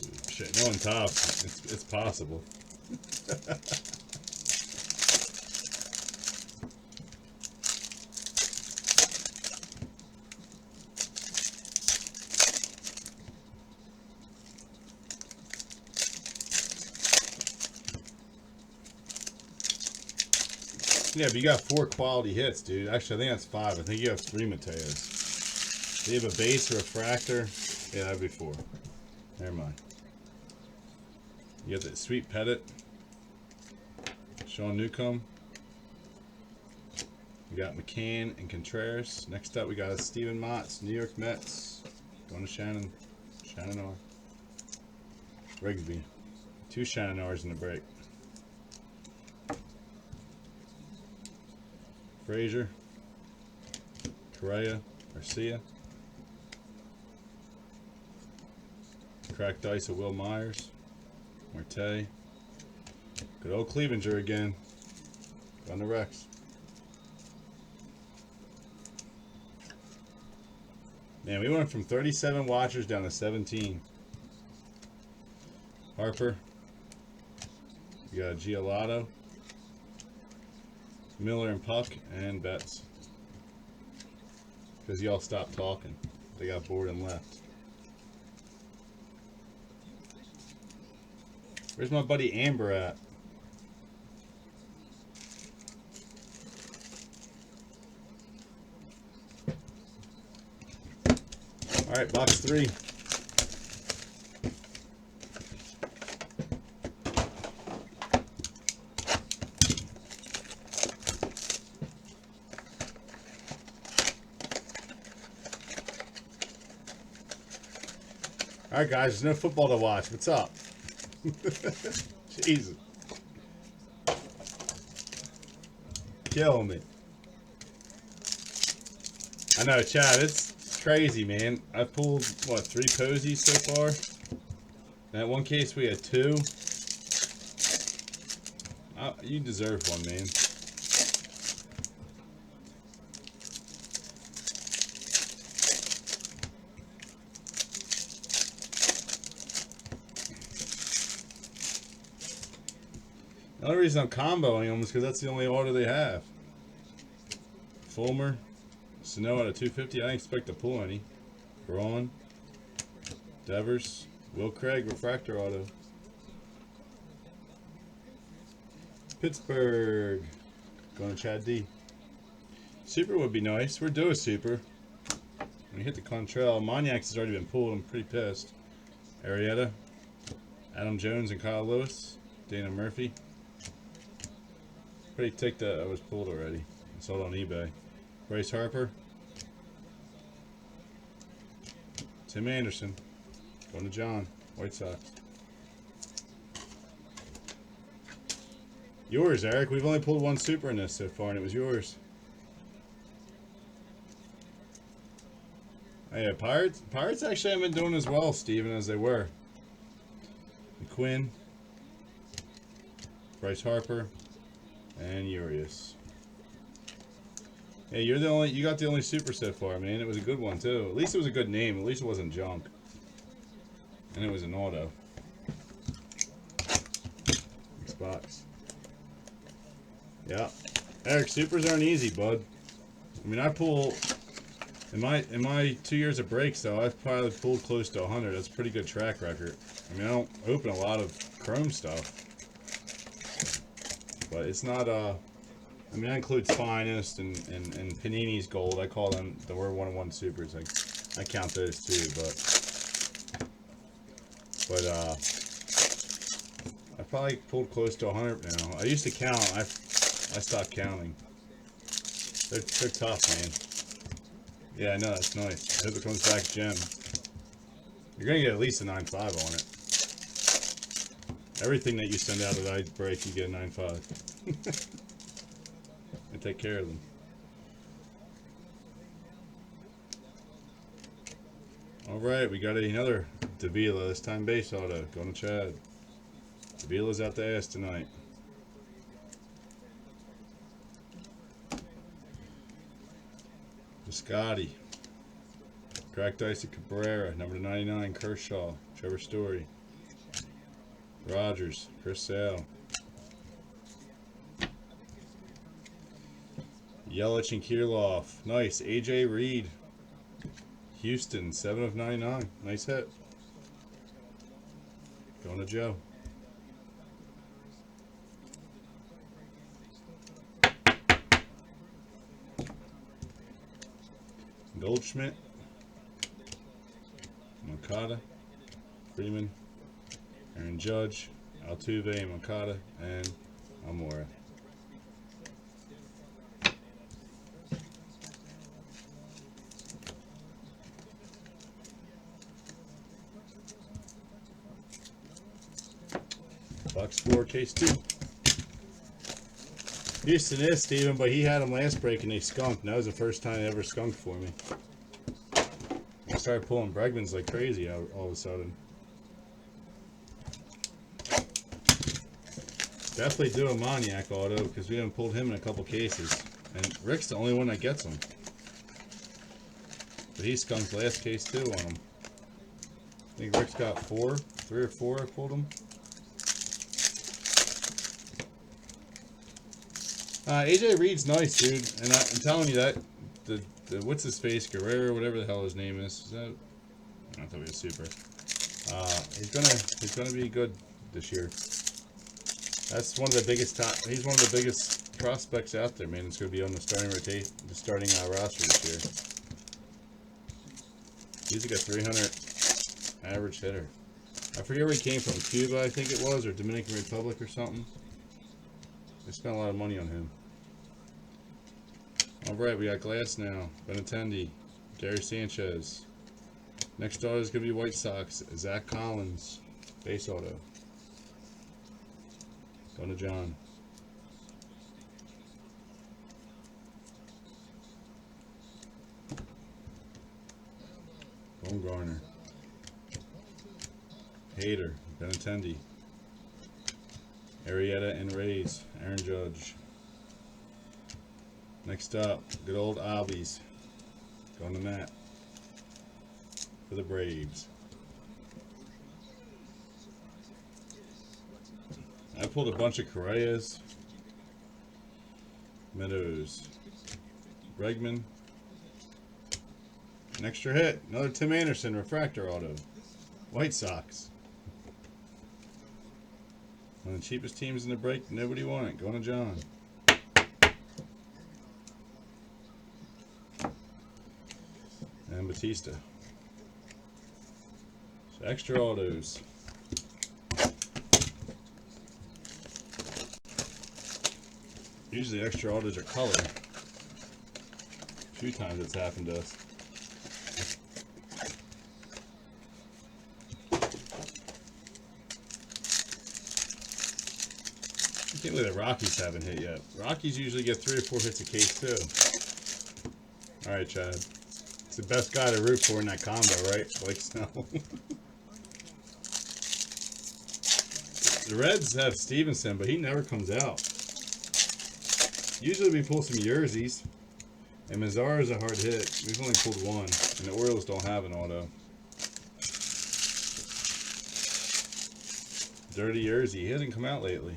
Ooh, shit, no on top. It's possible. Yeah, but you got 4 quality hits, dude. Actually, I think that's 5. I think you have 3 Mateos. Do you have a base refractor? Yeah, that'd be 4. Never mind. You got that sweet Pettit. Sean Newcomb. We got McCann and Contreras. Next up, we got Steven Matz, New York Mets. Going to Shannon. Shannon R. Rigsby. 2 Shannon R's in the break. Frazier, Correa, Garcia, cracked ice of Will Myers, Marte, good old Clevenger again, on the Rex. Man, we went from 37 watchers down to 17. Harper, we got Giolito, Miller and Puck, and Betts. Because y'all stopped talking. They got bored and left. Where's my buddy Amber at? Alright, box 3. Alright guys, there's no football to watch. What's up? Jesus. Killing me. I know, Chad, it's crazy, man. I've pulled, what, 3 posies so far? In that one case we had 2. You deserve one, man. The only reason I'm comboing them is because that's the only order they have. Fulmer, Sano at a 250. I didn't expect to pull any. Braun, Devers, Will Craig, refractor auto. Pittsburgh, going to Chad D. Super would be nice. We're due a super. When you hit the Contrail, Moniak's has already been pulled. I'm pretty pissed. Arrieta, Adam Jones and Kyle Lewis, Dana Murphy. Pretty ticked that I was pulled already. I saw it on eBay. Bryce Harper. Tim Anderson. Going to John. White Sox. Yours, Eric. We've only pulled 1 super in this so far, and it was yours. Oh, yeah, Pirates actually haven't been doing as well, Steven, as they were. McQuinn. Bryce Harper, and Urias. Hey, you're the only. You got the only super so far, man. It was a good one too. At least it was a good name. At least it wasn't junk. And it was an auto. Next box. Yeah, Eric, supers aren't easy, bud. I mean, I pull in my 2 years of breaks though. I've probably pulled close to 100. That's a pretty good track record. I mean, I don't open a lot of chrome stuff, but it's not I mean, that includes Finest and Panini's Gold. I call them the Word 101 Supers. I count those too, but I probably pulled close to 100 now. I used to count. I stopped counting. They're tough, man. Yeah, I know, that's nice. I hope it comes back gem. You're gonna get at least a 9.5 on it. Everything that you send out that I break, you get a 9.5. And take care of them. Alright, we got another Davila, this time base auto, going to Chad. Davila's out the ass tonight. Scotty. Cracked Ice of Cabrera, number 99, Kershaw, Trevor Story. Rogers, Chris Sale. Yelich and Kirilloff. Nice. AJ Reed. Houston, 7 of 99. Nice hit. Going to Joe. Goldschmidt. Moncada. Freeman. Aaron Judge. Altuve, Moncada, and Almora. Box 4, case 2. Houston is, Steven, but he had them last break and they skunked. And that was the first time they ever skunked for me. I started pulling Bregmans like crazy all of a sudden. Definitely do a Moniak auto because we haven't pulled him in a couple cases. And Rick's the only one that gets them. But he skunked last case too on him. I think Rick's got 3 or 4 I pulled him. AJ Reed's nice, dude, and I'm telling you that the what's his face, Guerrero, whatever the hell his name is that? I thought he was super. He's gonna be good this year. That's one of the biggest he's one of the biggest prospects out there, man. It's gonna be on the starting roster this year. He's like a 300 average hitter. I forget where he came from, Cuba, I think it was, or Dominican Republic or something. They spent a lot of money on him. Alright, we got Glass now. Benintendi. Gary Sanchez. Next auto is going to be White Sox. Zach Collins. Base auto. Going to John. Baumgartner. Hader. Benintendi. Arrieta and Rays. Aaron Judge. Next up, good old Albies. Going to Matt. For the Braves. I pulled a bunch of Correas. Meadows. Bregman. An extra hit. Another Tim Anderson refractor auto. White Sox. One of the cheapest teams in the break, nobody won it. Going to John. And Batista. So extra autos. Usually extra autos are color. A few times it's happened to us. I can't believe the Rockies haven't hit yet. Rockies usually get 3 or 4 hits a case too. Alright, Chad. It's the best guy to root for in that combo, right? Blake Snell. The Reds have Stevenson, but he never comes out. Usually we pull some jerseys. And Mazar is a hard hit. We've only pulled one. And the Orioles don't have an auto. Dirty jersey. He hasn't come out lately.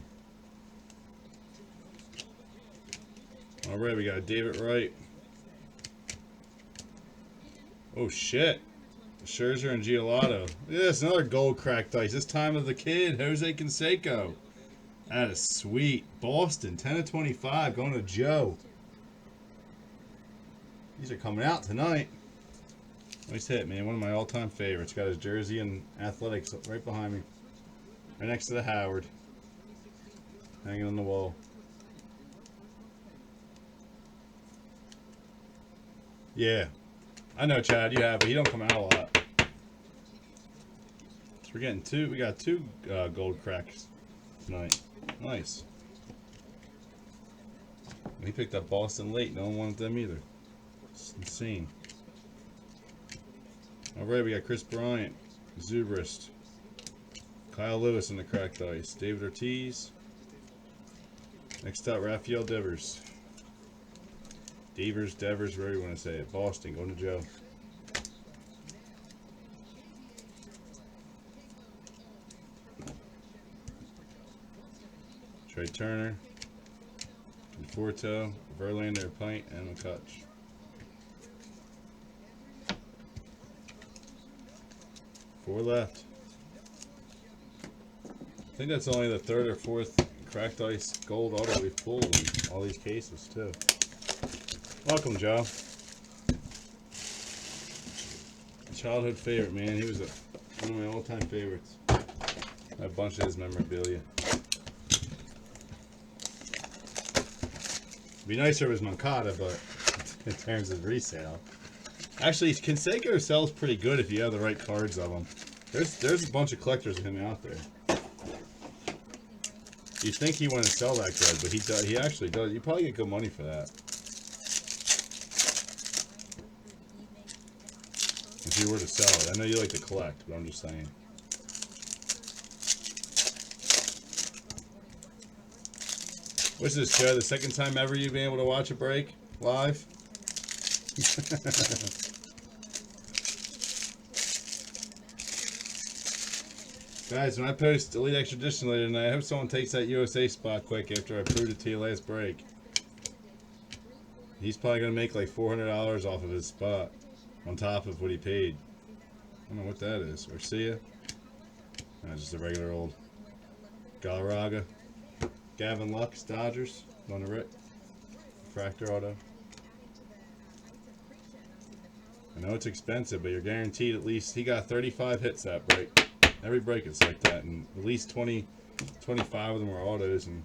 Alright, we got David Wright. Oh shit. Scherzer and Giolito. Look at this, another gold cracked ice. This time of the kid, Jose Canseco. That is sweet. Boston, 10/25, going to Joe. These are coming out tonight. Nice hit, man. One of my all-time favorites. Got his jersey and athletics right behind me. Right next to the Howard. Hanging on the wall. Yeah. I know, Chad, you have, but he don't come out a lot. So we're getting two. We got two gold cracks tonight. Nice. He picked up Boston late. No one wanted them either. It's insane. Alright, we got Chris Bryant, Zubrist, Kyle Lewis in the cracked ice, David Ortiz. Next up, Rafael Devers. Devers, whatever you want to say it. Boston, going to Joe. Trey Turner, Conforto, Verlander, Pint, and McCutch. Four left. I think that's only the third or fourth cracked ice gold auto we've pulled in all these cases, too. Welcome, Joe. Childhood favorite, man. He was one of my all-time favorites. I have a bunch of his memorabilia. It'd be nicer if it was Moncada, but in terms of resale. Actually, Canseco sells pretty good if you have the right cards of him. There's a bunch of collectors of him out there. You'd think he wouldn't sell that good, but he actually does. You probably get good money for that. If you were to sell it. I know you like to collect, but I'm just saying. What's this, Joe? The second time ever you've been able to watch a break live? Guys, when I post Elite Extradition later tonight, I hope someone takes that USA spot quick after I proved it to you last break. He's probably going to make like $400 off of his spot on top of what he paid. I don't know what that is. Garcia? No, just a regular old Galarraga. Gavin Lux, Dodgers. On the Rick. Fractor auto. I know it's expensive, but you're guaranteed at least. He got 35 hits that break. Every break it's like that, and at least 20, 25 of them are autos, and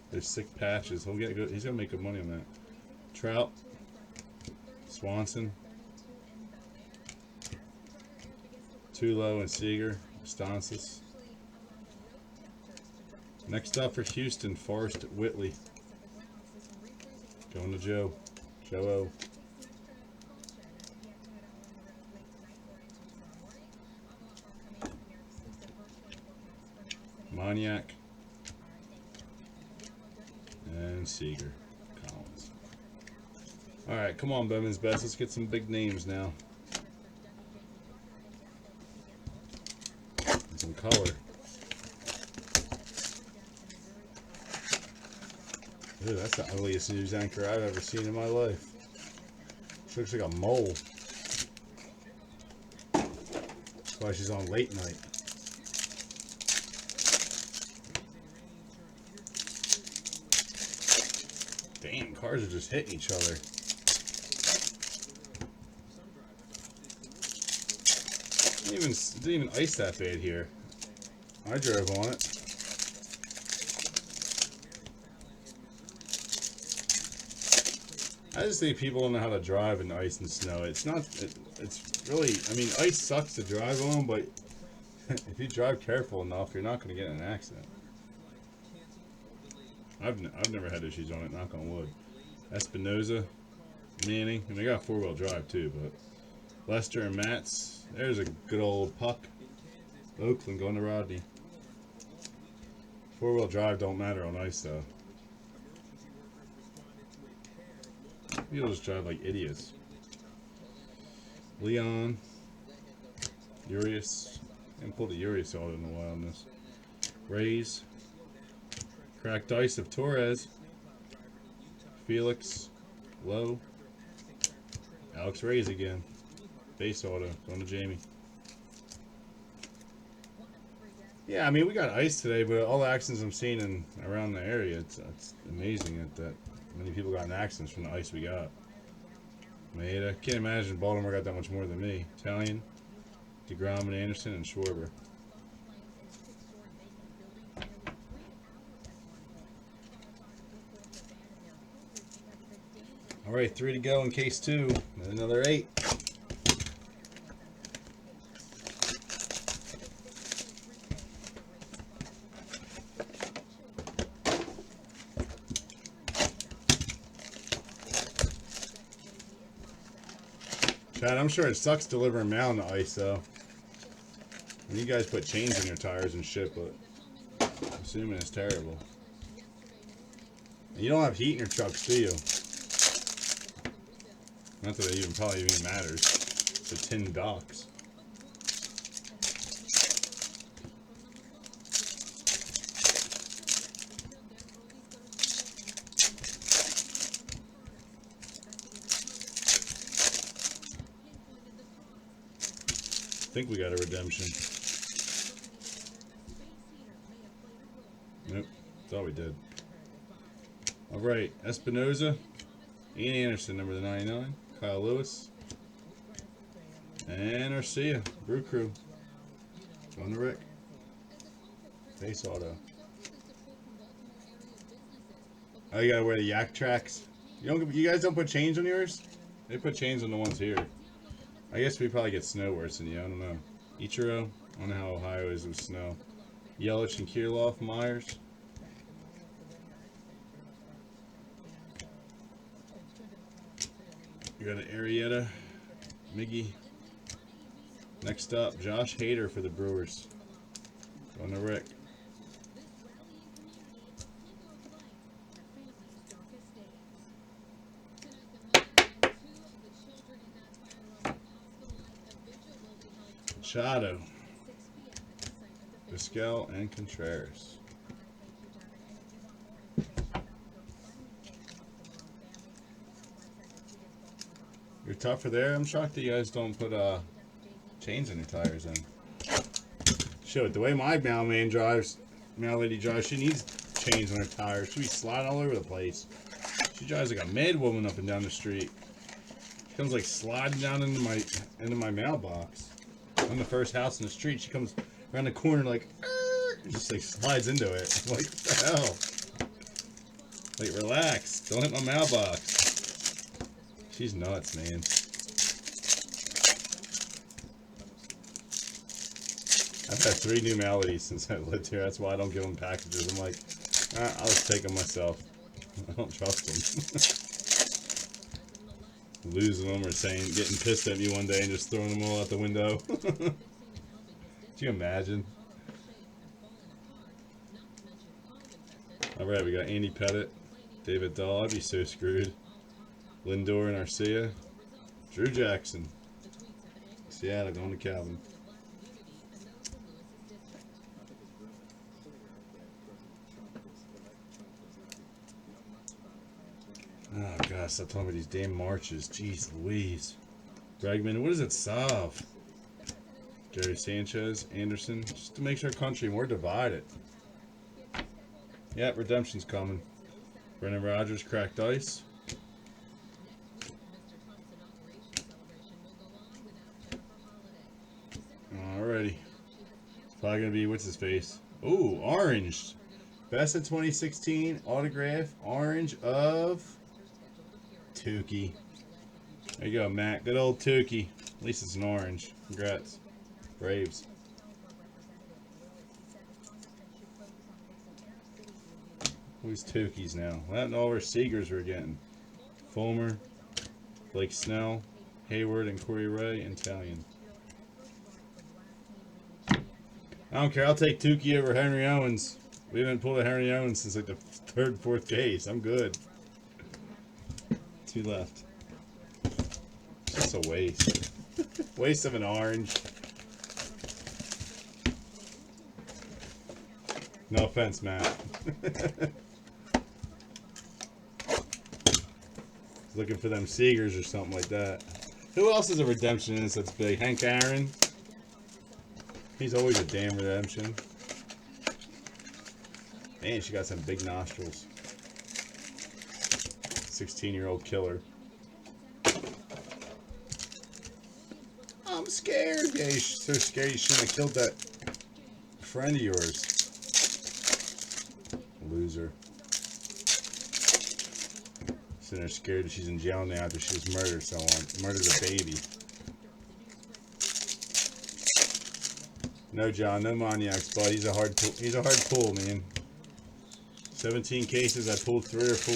there's 6 patches. He'll get good. He's gonna make good money on that. Trout, Swanson, Tulo and Seager, Stancis. Next up for Houston, Forrest Whitley. Going to Joe. Joe-O. Moniak. And Seager. Collins. Alright, come on, Bowman's Best. Let's get some big names now. And some color. Ooh, that's the ugliest news anchor I've ever seen in my life. She looks like a mole. That's why she's on late night. Damn, cars are just hitting each other. It didn't even ice that bad here. I drove on it. I just think people don't know how to drive in ice and snow. It's not. It's really. I mean, ice sucks to drive on, but if you drive careful enough, you're not going to get in an accident. I've never had issues on it. Knock on wood. Espinoza, Manning, and they got 4-wheel drive too. But Lester and Matz. There's a good old puck. Oakland going to Rodney. 4-wheel drive don't matter on ice though. People just drive like idiots. Leon, Urias, and pull the Urias out in a while on this. Rays, cracked ice of Torres, Felix, Lowe, Alex Rays again. Base auto, going to Jamie. Yeah, I mean, we got ice today, but all the accidents I'm seeing in around the area, it's amazing that many people got in accidents from the ice we got. Maeda, can't imagine Baltimore got that much more than me. Italian, DeGrom and Anderson, and Schwarber. All right, 3 to go in case 2, and another 8. Chad, I'm sure it sucks delivering mail on the ice, though. And you guys put chains in your tires and shit, but I'm assuming it's terrible. And you don't have heat in your trucks, do you? Not that it probably even matters. It's a tin docks. I think we got a redemption. Nope, thought we did. All right, Espinoza, Ian Anderson, number 99, Kyle Lewis, and Arcia, Brew Crew. On the Rick. Base auto. Oh, you gotta wear the yak tracks. You guys don't put chains on yours? They put chains on the ones here. I guess we probably get snow worse than you. I don't know. Ichiro. I don't know how Ohio is with snow. Yelich and Kirilloff, Myers. You got an Arrieta, Miggy. Next up, Josh Hader for the Brewers. On the Rick. Machado, Vizquel, and Contreras. You're tougher there. I'm shocked that you guys don't put chains in your tires then. Shit, the way my mailman drives, mail lady drives, she needs chains on her tires. She be sliding all over the place. She drives like a mad woman up and down the street. She comes like sliding down into my mailbox. I'm the first house in the street. She comes around the corner like, just like slides into it. I'm like, what the hell? Like, relax. Don't hit my mailbox. She's nuts, man. I've had 3 new maladies since I lived here. That's why I don't give them packages. I'm like, I'll just take them myself. I don't trust them. Losing them or getting pissed at me one day and just throwing them all out the window. Could you imagine? Alright, we got Andy Pettit, David Dahl. I'd be so screwed. Lindor and Arcia. Drew Jackson. Seattle going to Calvin. Oh gosh, stop talking about these damn marches. Jeez Louise. Bregman, what does it solve? Gary Sanchez, Anderson, just to make our country more divided. Yep, redemption's coming. Brendan Rodgers, cracked ice. Alrighty. Probably gonna be, what's his face? Ooh, orange. Best of 2016, autograph, orange of Tukey. There you go, Matt. Good old Tukey. At least it's an orange. Congrats. Braves. Who's Tukeys now? Well, and all our Seegers we're getting. Fulmer, Blake Snell, Hayward, and Corey Ray, and Italian. I don't care. I'll take Tukey over Henry Owens. We haven't pulled a Henry Owens since like the third, fourth case. I'm good. 2 left. Just a waste. Waste of an orange. No offense, Matt. Looking for them Seegers or something like that. Who else is a redemption in this that's big? Hank Aaron. He's always a damn redemption. Man, she got some big nostrils. 16-year-old killer. I'm scared. Yeah, you're so scared you shouldn't have killed that friend of yours. Loser. Sitting there scared that she's in jail now after she was murdered someone. Murdered a baby. No, John, no Maniacs, bud. He's a hard pull, man. 17 cases, I pulled 3 or 4.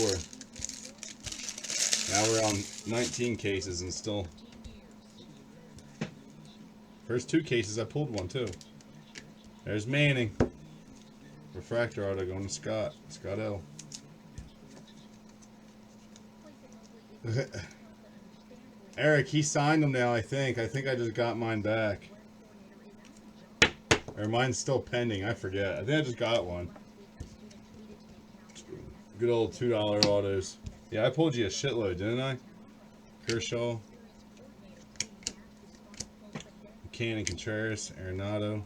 Now we're on 19 cases and still. First 2 cases, I pulled 1 too. There's Manning. Refractor auto going to Scott. Scott L. Eric, he signed them now, I think. I think I just got mine back. Or mine's still pending, I forget. I think I just got one. Good old $2 autos. Yeah, I pulled you a shitload, didn't I? Kershaw. Cannon Contreras, Arenado.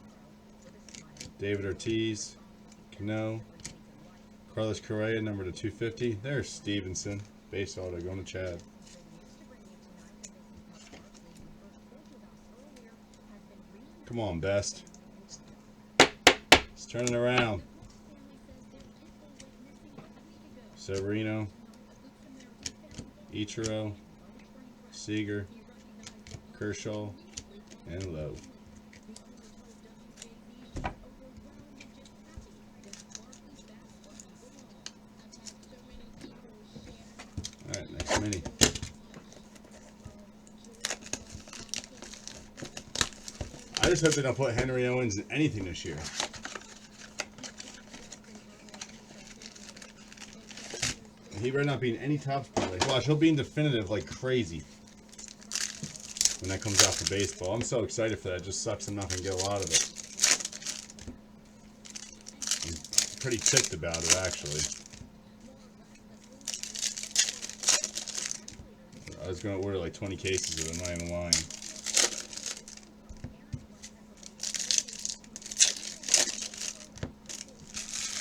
David Ortiz. Cano. Carlos Correa, number to 250. There's Stevenson. Base auto going to Chad. Come on, Best. It's turning around. Severino. Ichiro. Seager. Kershaw. And Lowe. Alright, next mini. I just hope they don't put Henry Owens in anything this year. He better not be in any Topps play. Watch, he'll be in definitive like crazy when that comes out for baseball. I'm so excited for that. It just sucks I'm not going to get a lot of it. I'm pretty ticked about it, actually. I was going to order like 20 cases of it. I'm not even lying.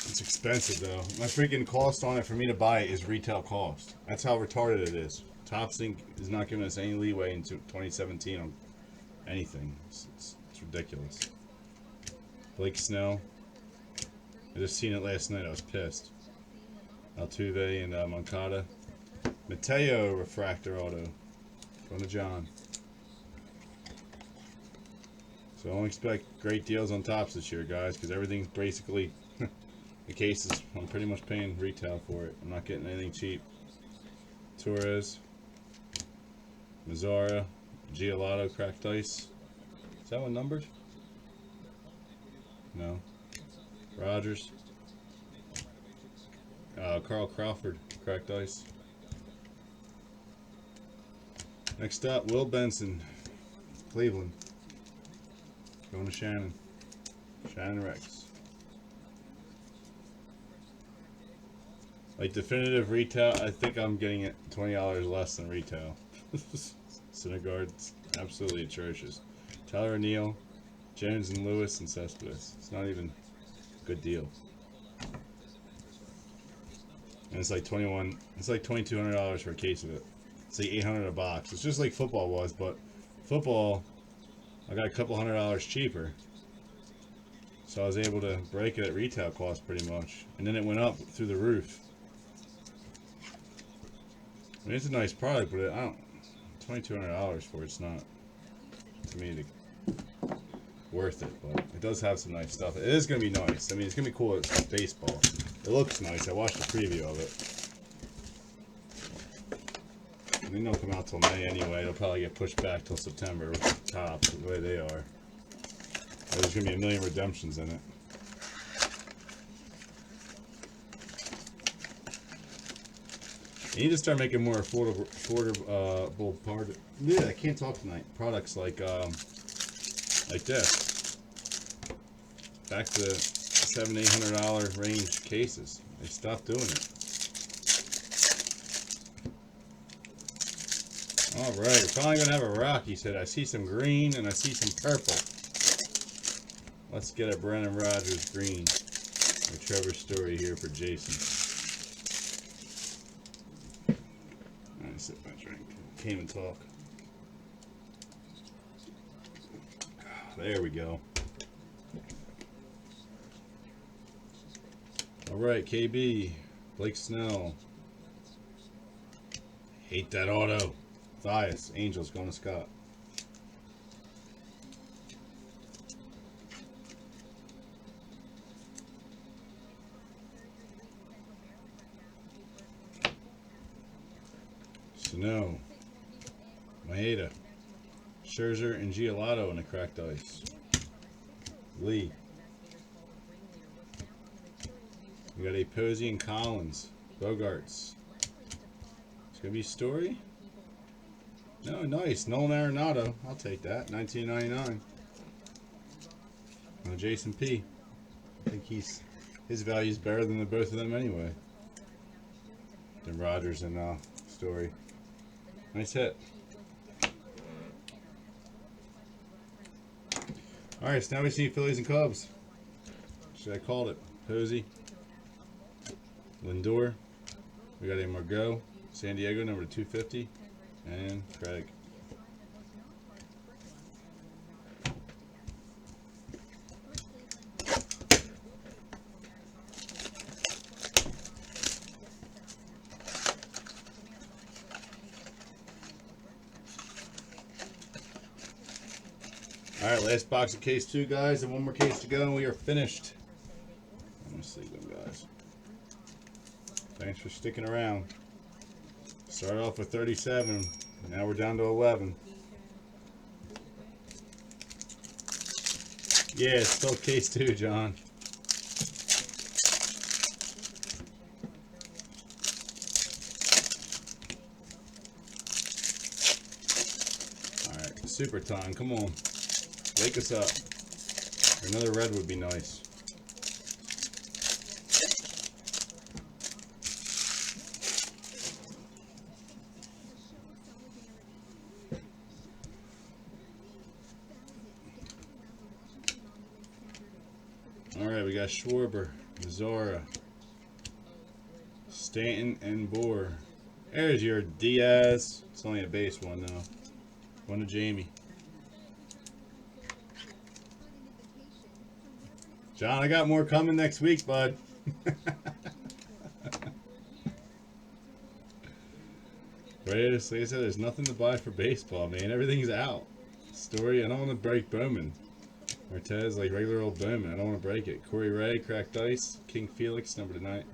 It's expensive though. My freaking cost on it for me to buy it is retail cost. That's how retarded it is. Topps Inc. is not giving us any leeway into 2017 on anything. It's ridiculous. Blake Snell. I just seen it last night. I was pissed. Altuve and Moncada. Mateo refractor auto. Going to John. So don't expect great deals on Topps this year, guys, because everything's basically the cases. I'm pretty much paying retail for it. I'm not getting anything cheap. Torres. Mazzara. Giolotto cracked ice. Is that one numbered? No. Rogers. Carl Crawford cracked ice. Next up, Will Benson, Cleveland. Going to Shannon. Shannon Rex. Like definitive retail, I think I'm getting it $20 less than retail. Syndergaard's absolutely atrocious. Tyler O'Neill, Jones and Lewis and Cespedes. It's not even a good deal. And it's like $2,200 for a case of it. It's like $800 a box. It's just like football was, but football I got a couple $100 cheaper. So I was able to break it at retail cost pretty much. And then it went up through the roof. I mean, it's a nice product, but I don't. $2,200 for it's not, to me, worth it. But it does have some nice stuff. It is going to be nice. I mean, it's going to be cool. It's baseball. It looks nice. I watched the preview of it. I mean, they'll come out till May anyway. It'll probably get pushed back till September with Topps, the way they are. There's going to be a million redemptions in it. You need to start making more affordable I can't talk tonight. Products like this. Back to $700-800 range cases. They stopped doing it. All right, we're finally gonna have a rock. He said, "I see some green and I see some purple." Let's get a Brennan Rodgers green. Or Trevor Story here for Jason. I sip my drink. Can't even talk. There we go. All right, KB, Blake Snell. Hate that auto. Thias, Angels going to Scott. Snow, Maeda, Scherzer, and Giolito in the cracked ice. Lee. We got a Posey and Collins. Bogarts. It's going to be Story. No, nice. Nolan Arenado. I'll take that. $19.99. Jason P. I think his value is better than the both of them anyway. Than Rodgers and Story. Nice hit. Alright, so now we see Phillies and Cubs. Should I call it? Posey. Lindor. We got a Margot. San Diego, number 250. And Craig. Alright, last box of case 2, guys, and one more case to go, and we are finished. Let me see them, guys. Thanks for sticking around. Started off with 37, now we're down to 11. Yeah, it's still case 2, John. Alright, super time, come on. Wake us up. Another red would be nice. Alright, we got Schwarber, Zora, Stanton, and Bohr. There's your Diaz. It's only a base one, though. One to Jamie. John, I got more coming next week, bud. Right, like I said, there's nothing to buy for baseball, man. Everything's out. Story, I don't want to break Bowman. Martez, like regular old Bowman. I don't want to break it. Corey Ray, cracked ice. King Felix, number 9.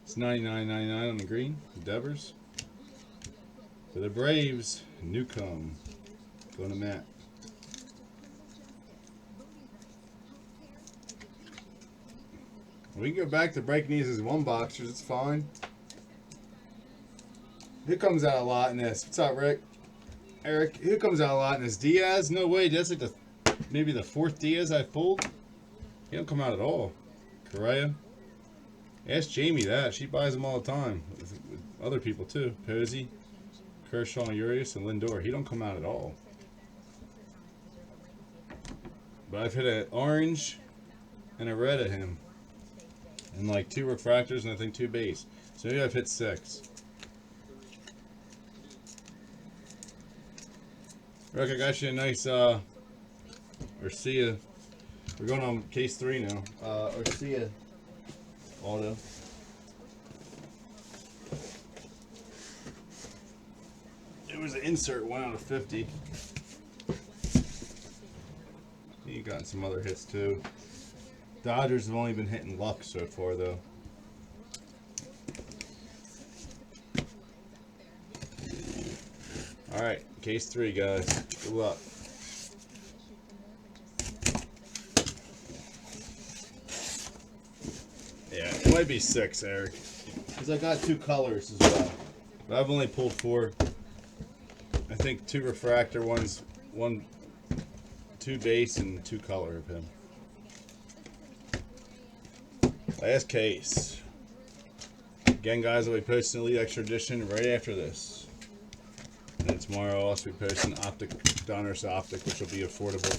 It's $99.99 on the green. Devers. For the Braves, Newcomb. Going to Matt. We can go back to breaking these as one boxers. It's fine. Who comes out a lot in this? What's up, Rick? Eric, who comes out a lot in this? Diaz? No way. That's like maybe the 4th Diaz I've pulled. He don't come out at all. Correa. Ask Jamie that. She buys them all the time. With other people too. Posey, Kershaw, Urias, and Lindor. He don't come out at all. But I've hit an orange and a red at him. And like 2 refractors and I think 2 base. So maybe I've hit 6. Rick, I got you a nice Urcia. We're going on case 3 now. Urcia auto. It was an insert 1 out of 50. You got some other hits too. Dodgers have only been hitting luck so far, though. All right, case 3, guys. Good luck. Yeah, it might be 6, Eric, because I got 2 colors as well. But I've only pulled 4. I think 2 refractor, one 2 base, and 2 color of him. Last case. Again, guys, I'll be posting Elite Extra Edition right after this. And then tomorrow I'll also be posting Optic, Donruss Optic, which will be affordable.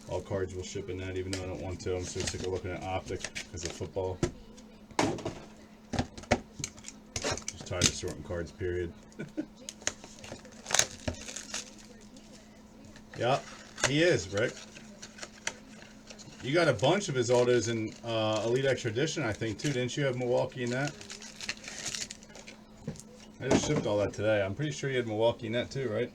All cards will ship in that, even though I don't want to. I'm so sick of looking at Optic because of football. Just tired of sorting cards, period. Yep, he is, Rick. You got a bunch of his autos in Elite Extra Edition, I think, too. Didn't you have Milwaukee in that? I just shipped all that today. I'm pretty sure you had Milwaukee in that, too, right?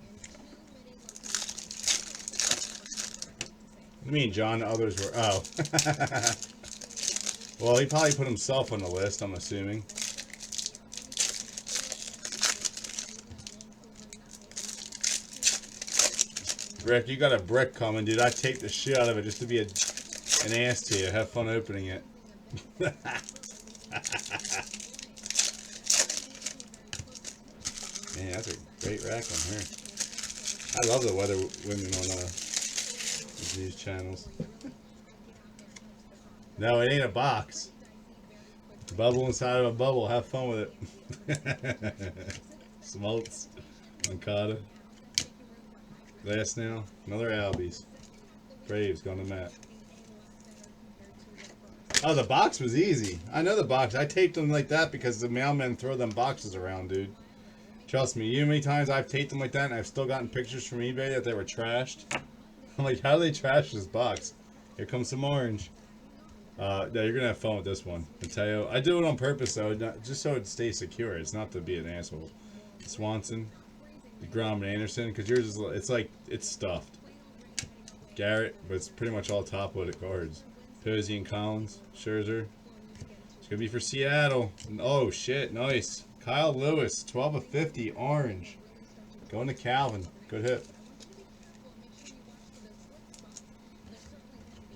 What do you mean, John? Others were... Oh. Well, he probably put himself on the list, I'm assuming. Rick, you got a brick coming, dude. I taped the shit out of it just to be an ass to you. Have fun opening it. Man, that's a great rack on here. I love the weather women on these channels. No, it ain't a box. It's a bubble inside of a bubble. Have fun with it. Smoltz. Mancada. Last now. Another Albies. Braves going to Matt. Oh, the box was easy. I know the box. I taped them like that because the mailmen throw them boxes around, dude. Trust me, you know how many times I've taped them like that and I've still gotten pictures from eBay that they were trashed? I'm like, how do they trash this box? Here comes some orange. No, you're going to have fun with this one. Mateo. I do it on purpose, though, just so it stays secure. It's not to be an asshole. Swanson. Grom and Anderson, because yours is, it's like, it's stuffed. Garrett, but it's pretty much all top-loaded cards. Posey and Collins. Scherzer. It's going to be for Seattle. Oh, shit, nice. Kyle Lewis, 12 of 50, orange. Going to Calvin. Good hit.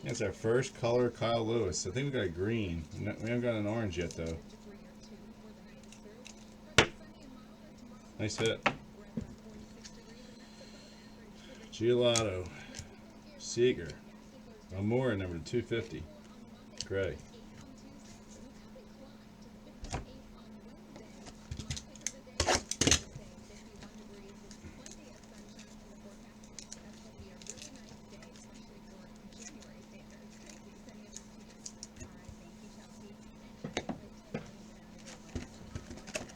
That's our first color Kyle Lewis. I think we got a green. We haven't got an orange yet, though. Nice hit. Giolotto. Seager. Amore, number 250. Gray.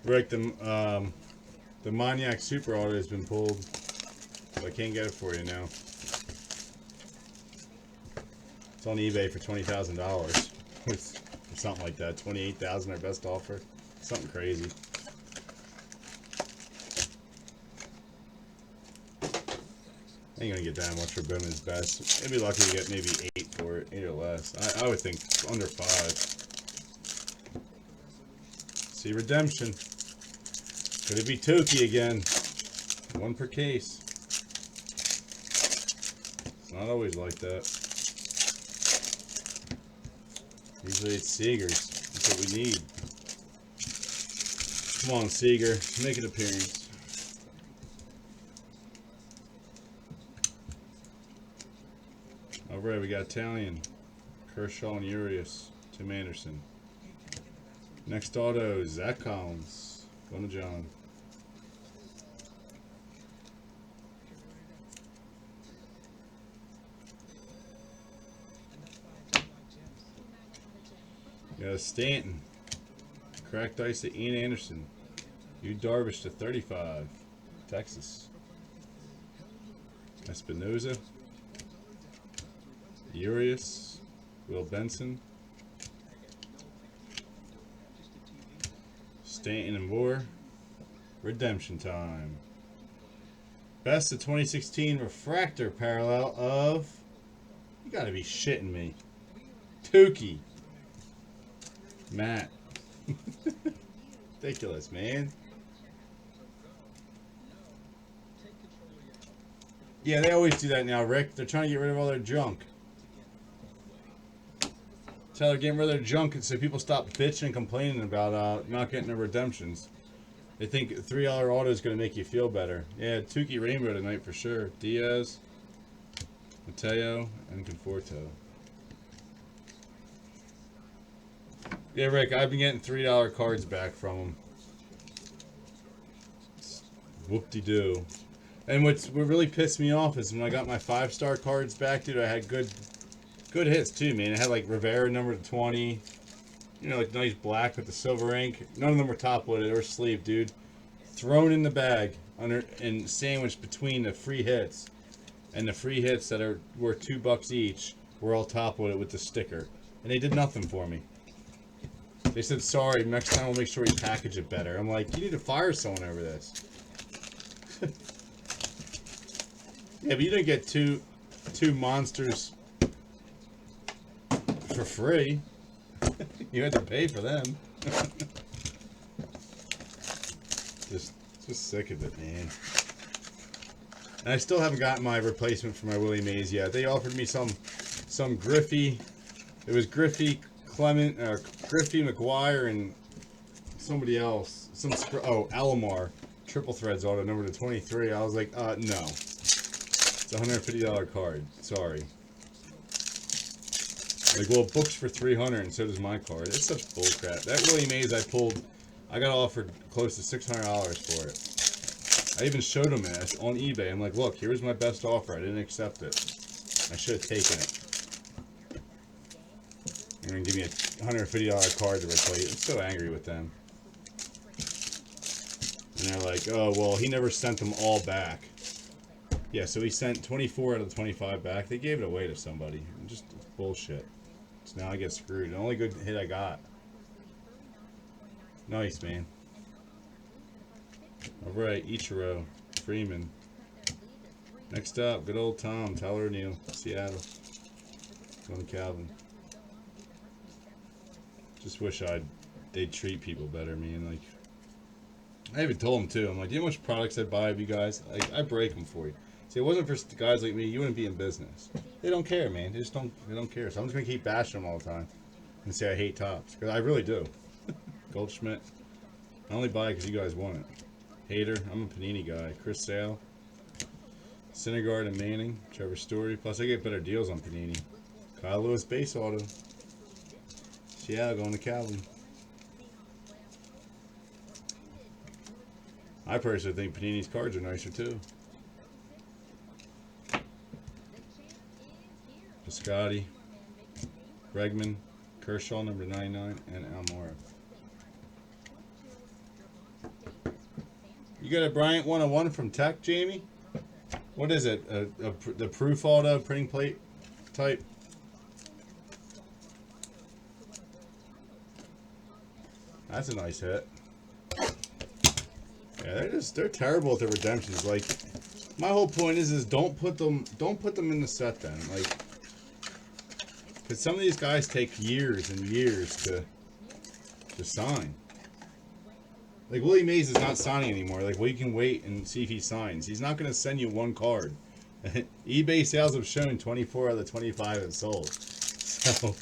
Rick, the Maniac Super Auto has been pulled, so I can't get it for you now. It's on eBay for $20,000. It's something like that. $28,000, our best offer. Something crazy. I ain't gonna get that much for Bowman's best. I'd be lucky to get maybe 8 for it, 8 or less. I would think under 5. See redemption. Could it be Toki again? 1 per case. It's not always like that. Usually it's Seagers. That's what we need. Come on, Seager. Make an appearance. Alright, we got Italian. Kershaw and Urias. Tim Anderson. Next auto, Zach Collins. Going to John. Got Stanton. Cracked ice to Ian Anderson. Yu Darvish to 35. Texas. Espinoza. Urias. Will Benson. Stanton and Moore. Redemption time. Best of 2016 refractor parallel of... You gotta be shitting me. Tukey. Matt. Ridiculous, man. Yeah, they always do that now, Rick. They're trying to get rid of all their junk. So they're getting rid of their junk so people stop bitching and complaining about not getting their redemptions. They think $3 auto is going to make you feel better. Yeah, Tukey Rainbow tonight for sure. Diaz, Mateo, and Conforto. Yeah, Rick, I've been getting $3 cards back from them. Whoop-de-doo. And what really pissed me off is when I got my 5-star cards back, dude, I had good hits too, man. I had like Rivera number 20. You know, like nice black with the silver ink. None of them were top loaded or sleeved, dude. Thrown in the bag under and sandwiched between the free hits. And the free hits that are worth $2 each were all top loaded with the sticker. And they did nothing for me. They said, sorry, next time we'll make sure we package it better. I'm like, you need to fire someone over this. Yeah, but you didn't get two monsters for free. You had to pay for them. just sick of it, man. And I still haven't gotten my replacement for my Willie Mays yet. They offered me some Griffey. It was Griffey, Clement, or Griffey, McGuire, and somebody else. Alomar. Triple threads auto number to 23. I was like, no. It's a $150 card. Sorry. Like, well, it books for $300 and so does my card. It's such bullcrap. That Willie Mays I pulled, I got offered close to $600 for it. I even showed him it on eBay. I'm like, look, here's my best offer. I didn't accept it. I should have taken it. They're going to give me a $150 card to replace. I'm so angry with them. And they're like, oh, well, he never sent them all back. Yeah, so he sent 24 out of the 25 back. They gave it away to somebody. Just bullshit. So now I get screwed. The only good hit I got. Nice, man. Alright, Ichiro. Freeman. Next up, good old Tom. Tyler O'Neill. Seattle. Going Calvin. Just wish they'd treat people better, man. Like, I even told them too. I'm like, do you know how much products I buy of you guys? Like, I break them for you. See, it wasn't for guys like me, you wouldn't be in business. They don't care, man. They don't care. So I'm just gonna keep bashing them all the time and say I hate Topps, because I really do. Goldschmidt. I only buy it because you guys want it. Hater. I'm a Panini guy. Chris Sale. Syndergaard and Manning. Trevor Story. Plus, I get better deals on Panini. Kyle Lewis base auto. Seattle going to Calvin. I personally think Panini's cards are nicer too. Piscotti, Bregman, Kershaw number 99, and Almora. You got a Bryant 101 from Tech, Jamie? What is it? The proof auto printing plate type? That's a nice hit. Yeah, they're terrible at the redemptions. Like, my whole point is don't put them in the set then. Like, because some of these guys take years and years to sign. Like, Willie Mays is not signing anymore. Like, we can wait and see if he signs. He's not going to send you one card. eBay sales have shown 24 out of the 25 have sold. So,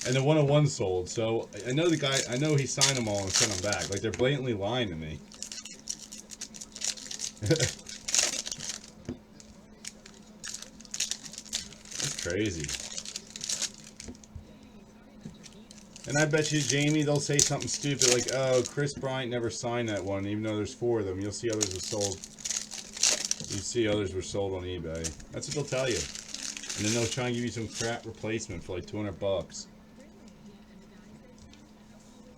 and the 101 sold. So I know the guy. I know he signed them all and sent them back. Like, they're blatantly lying to me. That's crazy. And I bet you, Jamie, they'll say something stupid like, oh, Chris Bryant never signed that one, even though there's 4 of them. You'll see others were sold. You see others were sold on eBay. That's what they'll tell you. And then they'll try and give you some crap replacement for like $200.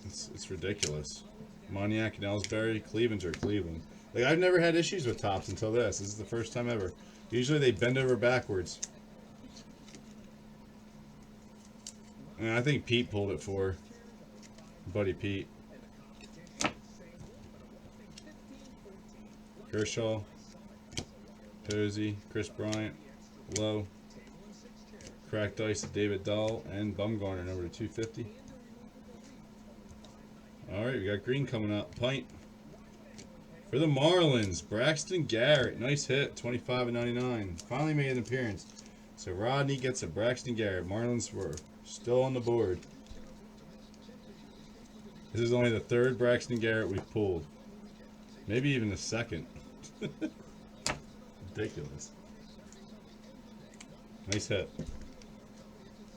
It's ridiculous. Moniak and Ellsbury, Cleveland's are Cleveland. Like, I've never had issues with Topps until this. This is the first time ever. Usually they bend over backwards. And I think Pete pulled it for Buddy Pete. Kershaw, Posey, Chris Bryant, Lowe, Cracked Ice of David Dahl, and Bumgarner number 250. Alright, we got green coming up. Pint. For the Marlins, Braxton Garrett. Nice hit, 25/99. Finally made an appearance. So Rodney gets a Braxton Garrett. Marlins were still on the board. This is only the 3rd Braxton Garrett we've pulled. Maybe even the second. Ridiculous. Nice hit.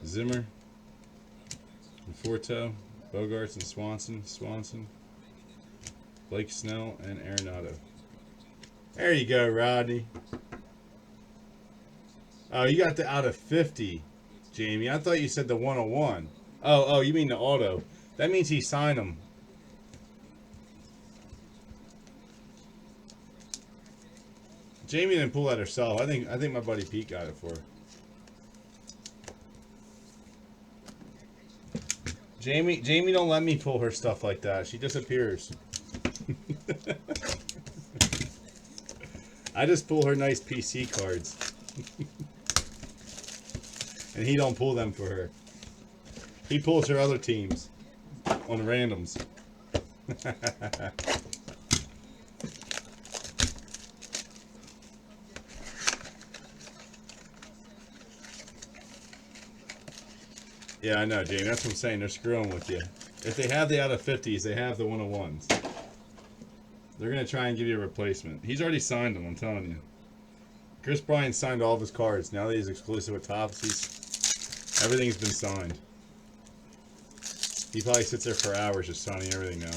Zimmer, Forto, Bogarts and Swanson, Blake Snell, and Arenado. There you go, Rodney. Oh, you got the out of 50, Jamie. I thought you said the 101. Oh, you mean the auto. That means he signed them. Jamie didn't pull that herself. I think my buddy Pete got it for her. Jamie don't let me pull her stuff like that. She disappears. I just pull her nice PC cards. And he don't pull them for her. He pulls her other teams on randoms. Yeah, I know, Jamie. That's what I'm saying. They're screwing with you. If they have the out of 50s, they have the 101s. They're going to try and give you a replacement. He's already signed them, I'm telling you. Chris Bryant signed all of his cards. Now that he's exclusive with Topps, everything's been signed. He probably sits there for hours just signing everything now.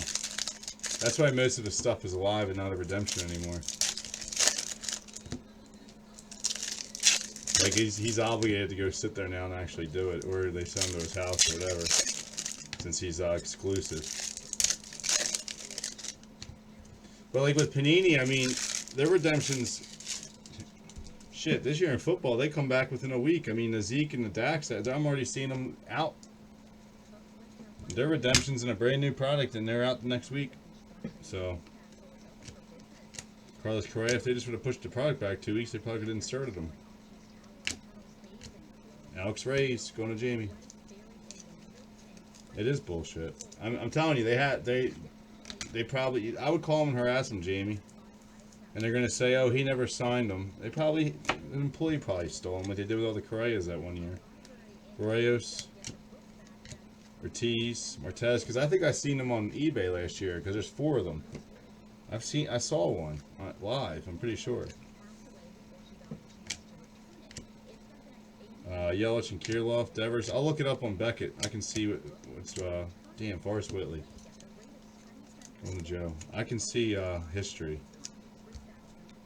That's why most of the stuff is alive and not a redemption anymore. Like, he's obligated to go sit there now and actually do it, or they send him to his house or whatever, since he's exclusive. But like with Panini, I mean, their redemptions, shit, this year in football, they come back within a week. I mean, the Zeke and the Dax, I'm already seeing them out. Their redemptions in a brand new product, and they're out the next week. So, Carlos Correa, if they just would have pushed the product back 2 weeks, they probably could have inserted them. Alex Reyes going to Jamie. It is bullshit. I'm telling you, they probably, I would call them and harass them, Jamie. And they're gonna say, oh, he never signed them. They probably, an employee probably stole them, like they did with all the Correas that one year. Barrios, Ortiz, Martez, because I think I seen them on eBay last year, because there's 4 of them. I saw one live. I'm pretty sure. Yelich and Kirilloff, Devers. I'll look it up on Beckett. I can see what's damn, Forrest Whitley. Going to Joe. I can see history.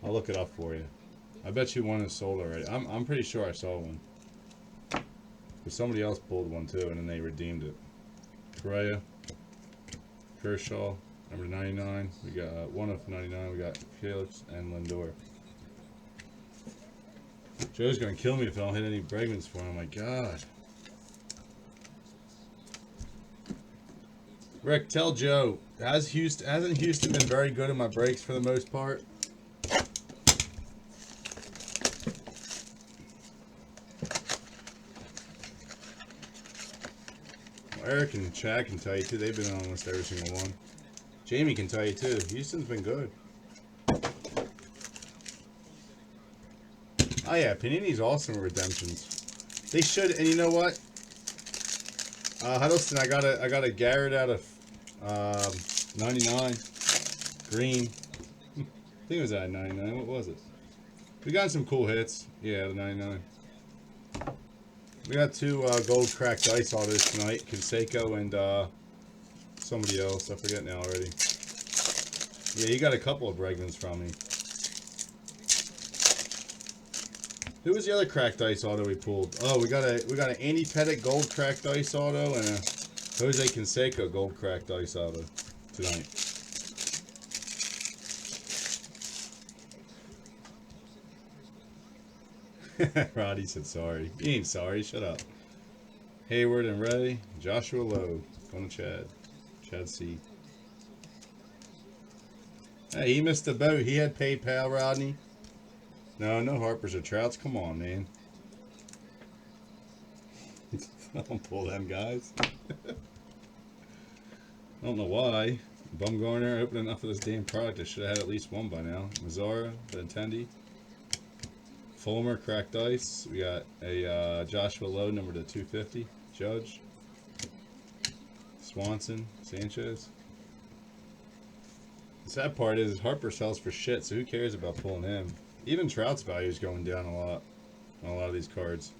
I'll look it up for you. I bet you one is sold already. I'm pretty sure I saw one. But somebody else pulled one too, and then they redeemed it. Correa, Kershaw, number 99. We got 1 of 99. We got Felix and Lindor. Joe's gonna kill me if I don't hit any Bregmans for him. Oh my God. Rick, tell Joe, hasn't Houston been very good in my breaks for the most part? Well, Eric and Chad can tell you too. They've been on almost every single one. Jamie can tell you too. Houston's been good. Oh yeah, Panini's awesome with redemptions. They should, and you know what? Huddleston, I got a Garrett out of 99. Green. I think it was out of 99. What was it? We got some cool hits. Yeah, out of 99. We got 2 gold cracked ice autos tonight. Canseco and somebody else. I forget now already. Yeah, you got a couple of Bregmans from me. Who was the other cracked ice auto we pulled? Oh, we got an Andy Pettitte gold cracked ice auto and a Jose Canseco gold cracked ice auto tonight. Roddy said sorry. He ain't sorry. Shut up. Hayward and Ray. Joshua Lowe. Going to Chad. Chad C. Hey, he missed the boat. He had PayPal, Rodney. No Harpers or Trouts. Come on, man. Don't pull them guys. I don't know why. Bumgarner opened enough of this damn product. I should have had at least one by now. Mazzara, Benintendi. Fulmer, cracked ice. We got a Joshua Lowe, number to 250. Judge. Swanson, Sanchez. The sad part is Harper sells for shit, so who cares about pulling him? Even Trout's value is going down a lot on a lot of these cards.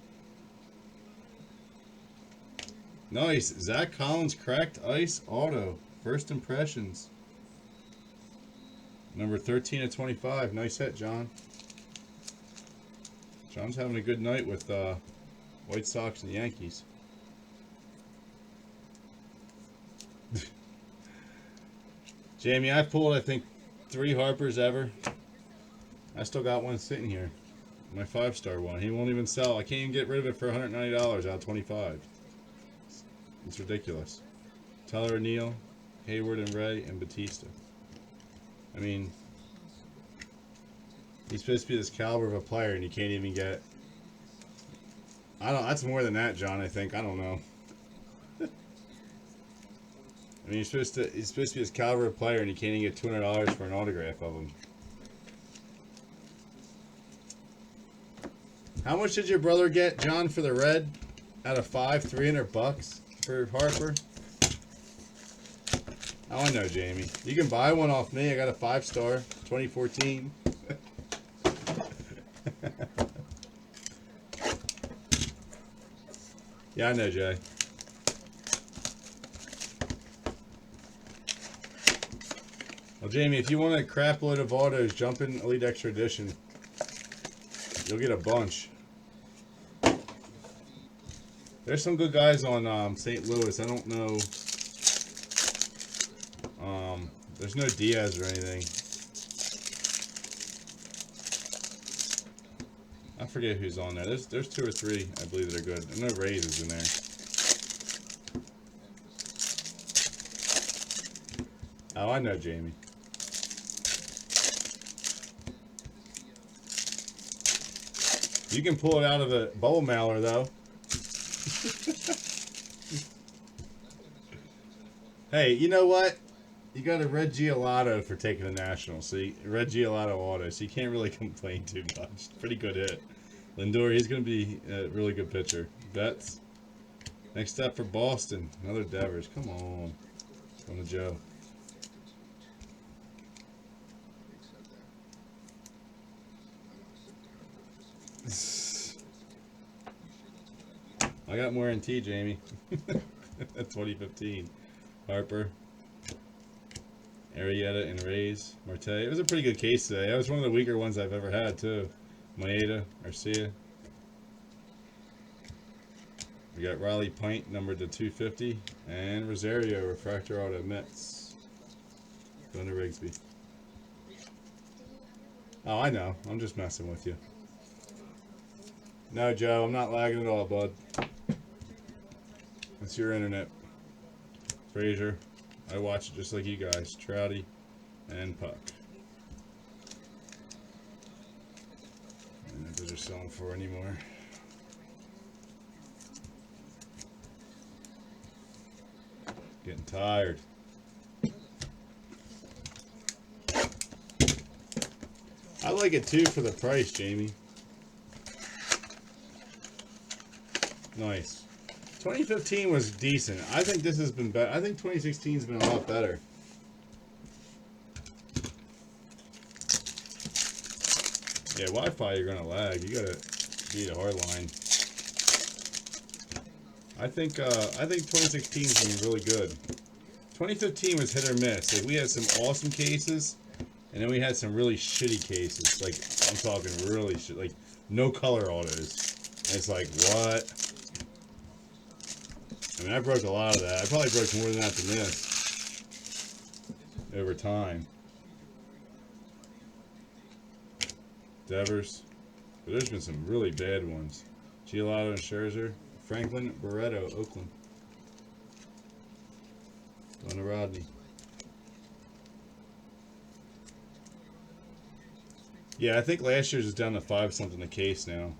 Nice. Zach Collins cracked ice auto. First impressions. Number 13 of 25. Nice hit, John. John's having a good night with White Sox and Yankees. Jamie, I've pulled, I think, 3 Harpers ever. I still got one sitting here. My 5-star one. He won't even sell. I can't even get rid of it for $190 out of 25. It's ridiculous. Tyler O'Neill, Hayward and Ray, and Batista. I mean, he's supposed to be this caliber of a player, and you can't even get. That's more than that, John. I think. I don't know. I mean, he's supposed to be this caliber of player, and you can't even get $200 for an autograph of him. How much did your brother get, John, for the red? Out of 5, $300 for Harper. Oh, I know, Jamie. You can buy one off me. I got a 5-star, 2014. Yeah, I know, Jay. Well, Jamie, if you want a crap load of autos, jump in Elite Extra Edition. You'll get a bunch. There's some good guys on St. Louis. I don't know. There's no Diaz or anything. I forget who's on there. There's 2 or 3, I believe, that are good. And no Rays in there. Oh, I know, Jamie. You can pull it out of a bowl mailer, though. Hey, you know what? You got a red Giolotto for taking the National. See, red Giolotto auto, so you can't really complain too much. Pretty good hit. Lindor, he's going to be a really good pitcher. Betts. Next up for Boston, another Devers. Come on. Going to Joe. I got more NT, Jamie. 2015. Harper. Arrieta and Rays. Marte. It was a pretty good case today. That was one of the weaker ones I've ever had, too. Maeda. Garcia. We got Riley Pint, numbered to 250. And Rosario, refractor auto Mets. Going to Rigsby. Oh, I know. I'm just messing with you. No, Joe, I'm not lagging at all, bud. It's your internet. Frazier. I watch it just like you guys. Trouty and Puck. I don't know if those are selling for anymore. Getting tired. I like it too for the price, Jamie. Nice. 2015 was decent. I think this has been better. I think 2016 has been a lot better. Yeah, Wi-Fi, you're gonna lag. You gotta beat a hard line. I think 2016 has been really good. 2015 was hit or miss. Like, we had some awesome cases, and then we had some really shitty cases. Like, I'm talking really shit. Like, no color autos. And it's like, what? I mean, I broke a lot of that. I probably broke more than that than this over time. Devers. But there's been some really bad ones. Giolotto and Scherzer. Franklin Barreto, Oakland. Donna Rodney. Yeah, I think last year's is down to 5-something a case now.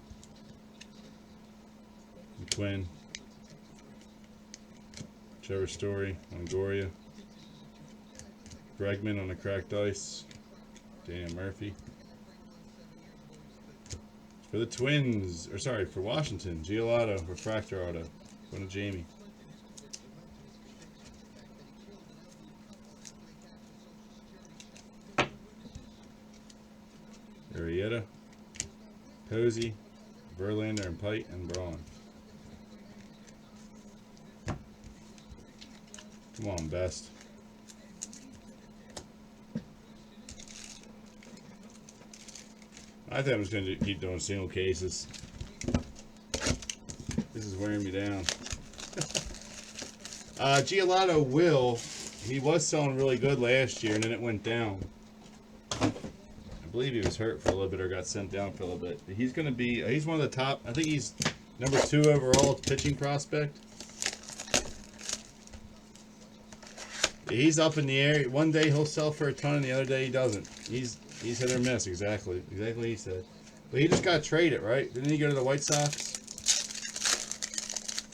McQuinn. Trevor Story, Longoria. Bregman on the cracked ice. Daniel Murphy. For the Twins, or sorry, for Washington, Giolotto, refractor auto. Going to Jamie. Arrieta, Posey, Verlander, and Pite, and Braun. Come on, best. I think I'm just going to keep doing single cases. This is wearing me down. Giolotto Will, he was selling really good last year, and then it went down. I believe he was hurt for a little bit or got sent down for a little bit. But he's going to be, he's one of the top, I think he's number 2 overall pitching prospect. He's up in the air. One day he'll sell for a ton, and the other day he doesn't. He's hit or miss, exactly what he said. But he just got traded, right? Didn't he go to the White Sox?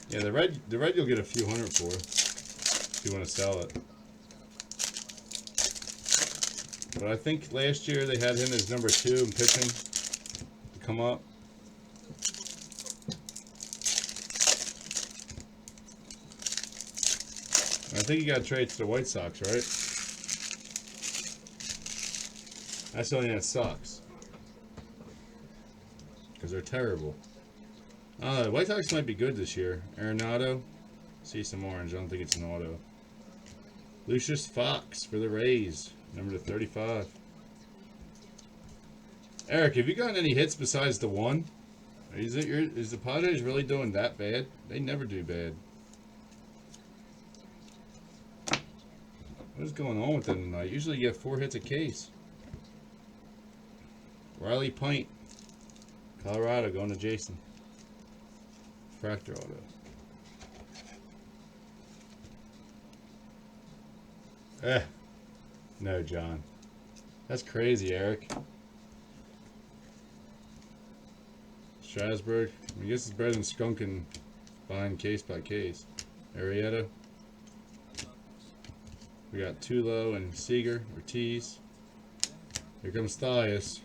Yeah, the red you'll get a few hundred for if you want to sell it. But I think last year they had him as number 2 in pitching to come up. I think he got traded to the White Sox, right? That's the only thing that sucks. Because they're terrible. The White Sox might be good this year. Arenado. See some orange. I don't think it's an auto. Lucius Fox for the Rays. Number 35. Eric, have you gotten any hits besides the one? Is the Padres really doing that bad? They never do bad. What is going on with them tonight? Usually you get 4 hits a case. Riley Pint. Colorado going to Jason. Fractor auto. No, John. That's crazy, Eric. Strasburg. I guess it's better than skunking buying case by case. Arrieta. We got Tulo and Seager, Ortiz. Here comes Thias.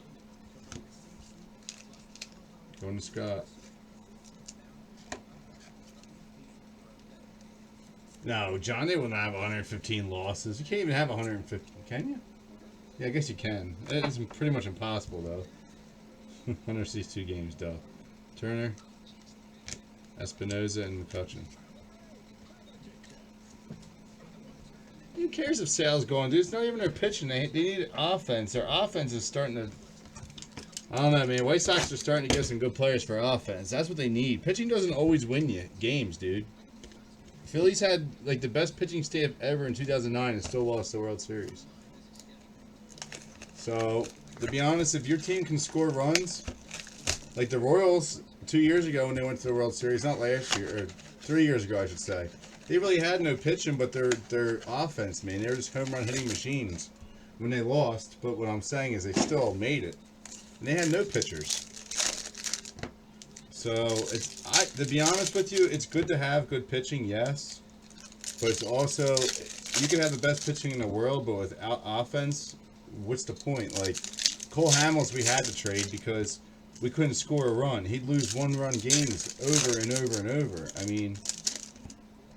Going to Scott. No, John, they will not have 115 losses. You can't even have 150, can you? Yeah, I guess you can. It's pretty much impossible, though. Hunter sees 2 games, duh. Turner, Espinoza, and McCutcheon. Who cares if Sal's going, dude? It's not even their pitching. They need offense. Their offense is starting to... I don't know, man. White Sox are starting to get some good players for offense. That's what they need. Pitching doesn't always win you games, dude. Phillies had like the best pitching staff ever in 2009 and still lost the World Series. So, to be honest, if your team can score runs, like the Royals 2 years ago when they went to the World Series, not last year, or 3 years ago, I should say, they really had no pitching, but their offense, man, they were just home run hitting machines when they lost. But what I'm saying is they still made it. And they had no pitchers. So, to be honest with you, it's good to have good pitching, yes. But it's also, you can have the best pitching in the world, but without offense, what's the point? Like, Cole Hamels we had to trade because we couldn't score a run. He'd lose 1-run games over and over and over. I mean,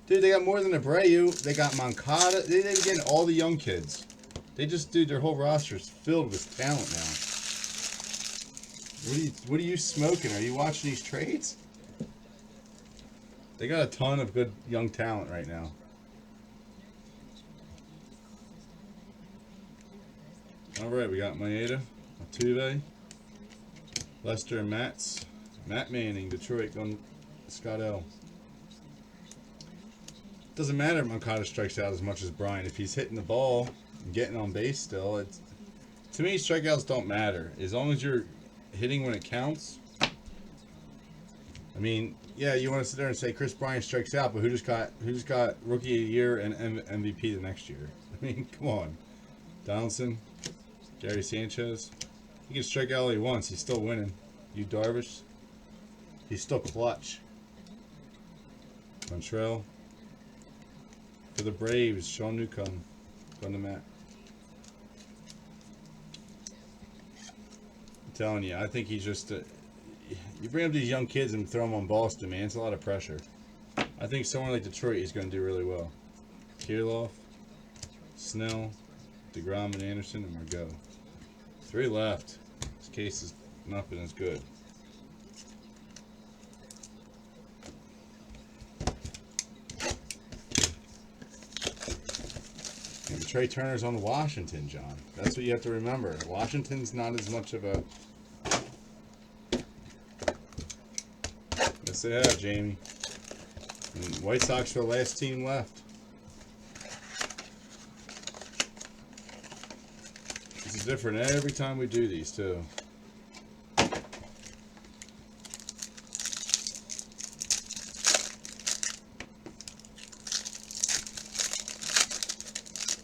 dude, they got more than Abreu. They got Moncada. They're getting all the young kids. They just, dude, their whole roster is filled with talent now. What are you smoking? Are you watching these trades? They got a ton of good young talent right now. All right, we got Maeda, Altuve, Lester, and Matt Manning, Detroit, going Scott L. Doesn't matter if Moncada strikes out as much as Brian. If he's hitting the ball and getting on base still, to me, strikeouts don't matter. As long as you're hitting when it counts. I mean, yeah, you want to sit there and say Chris Bryant strikes out, but who just got Rookie of the Year and MVP the next year? I mean, come on. Donaldson, Gary Sanchez. He can strike out all he wants. He's still winning. Yu Darvish. He's still clutch. Montreal. For the Braves, Sean Newcomb. Going to Matt. Telling you, I think he's just you bring up these young kids and throw them on Boston, man. It's a lot of pressure. I think someone like Detroit is going to do really well. Kirilloff, Snell, DeGrom, and Anderson, and Margot. 3 left. This case has not been as good. And Trey Turner's on Washington, John. That's what you have to remember. Washington's not as much of a... Yes, they have, Jamie. And White Sox are the last team left. This is different every time we do these, too.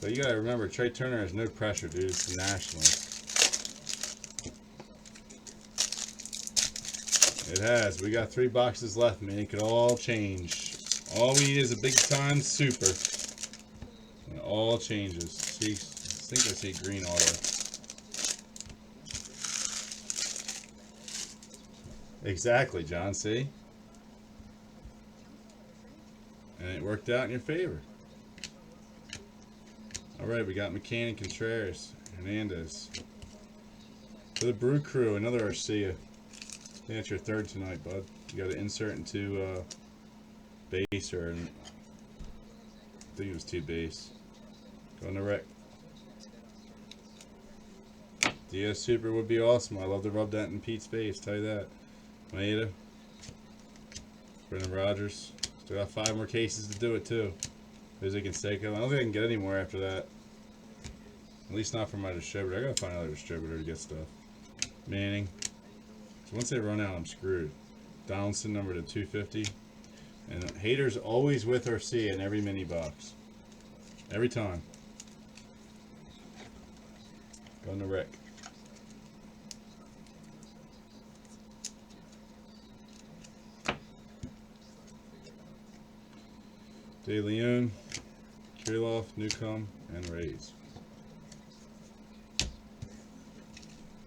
But you gotta remember, Trey Turner has no pressure, dude. It's the Nationals. It has. We got 3 boxes left, man. It could all change. All we need is a big time super. And it all changes. See, I think I see green auto. Exactly, John. See? And it worked out in your favor. Alright, we got McCann and Contreras. Hernandez. For the Brew Crew, another Arcia. I think that's your third tonight, bud. You got to insert into base, or I think it was 2 base. Going to wreck. DS Super would be awesome. I love to rub that in Pete's face, tell you that. Maeda. Brendan Rodgers. Still got 5 more cases to do it, too. Jose Canseco. I don't think I can get any more after that. At least not from my distributor. I gotta find another distributor to get stuff. Manning. So once they run out, I'm screwed. Donaldson number to 250. And haters always with Arcia in every mini box. Every time. Going to Rick. De Leon, Kirilov, Newcomb, and Rays.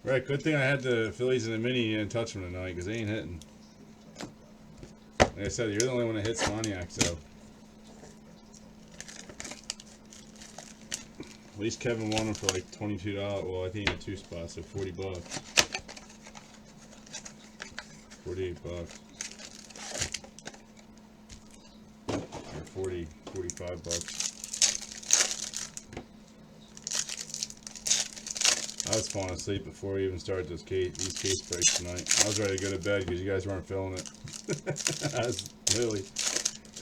Right, good thing I had the Phillies in the mini. You didn't touch them tonight because they ain't hitting. Like I said, you're the only one that hits Moniak, so. At least Kevin won them for like $22. Well, I think he had 2 spots, so 40 bucks. 48 bucks. Or 45 bucks. I was falling asleep before we even started these case breaks tonight. I was ready to go to bed because you guys weren't filling it. I was literally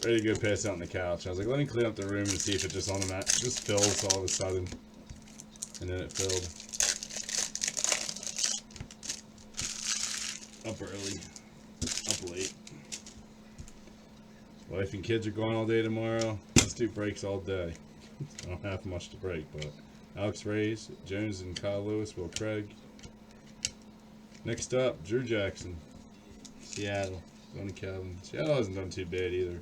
ready to go pass out on the couch. I was like, let me clean up the room and see if it just just fills all of a sudden. And then it filled. Up early. Up late. Wife and kids are going all day tomorrow. Let's do breaks all day. I don't have much to break, but Alex Reyes, Jones and Kyle Lewis, Will Craig. Next up, Drew Jackson, Seattle, Tony Calvin. Seattle hasn't done too bad either.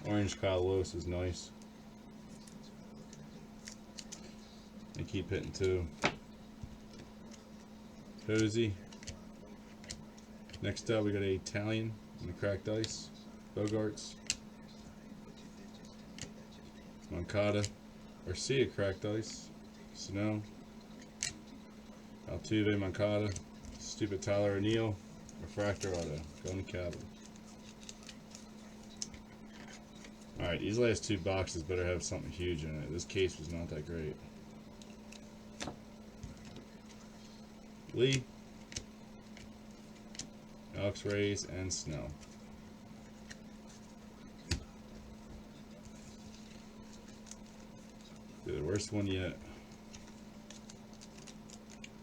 Orange Kyle Lewis is nice. They keep hitting too. Posey. Next up, we got an Italian in the cracked ice. Bogarts. Moncada. Arcia cracked ice. Snow. Altuve, Moncada. Stupid Tyler O'Neill. Refractor auto. Going to Cabin. Alright, these last 2 boxes better have something huge in it. This case was not that great. Lee. Alex Reyes and Snow. The worst one yet.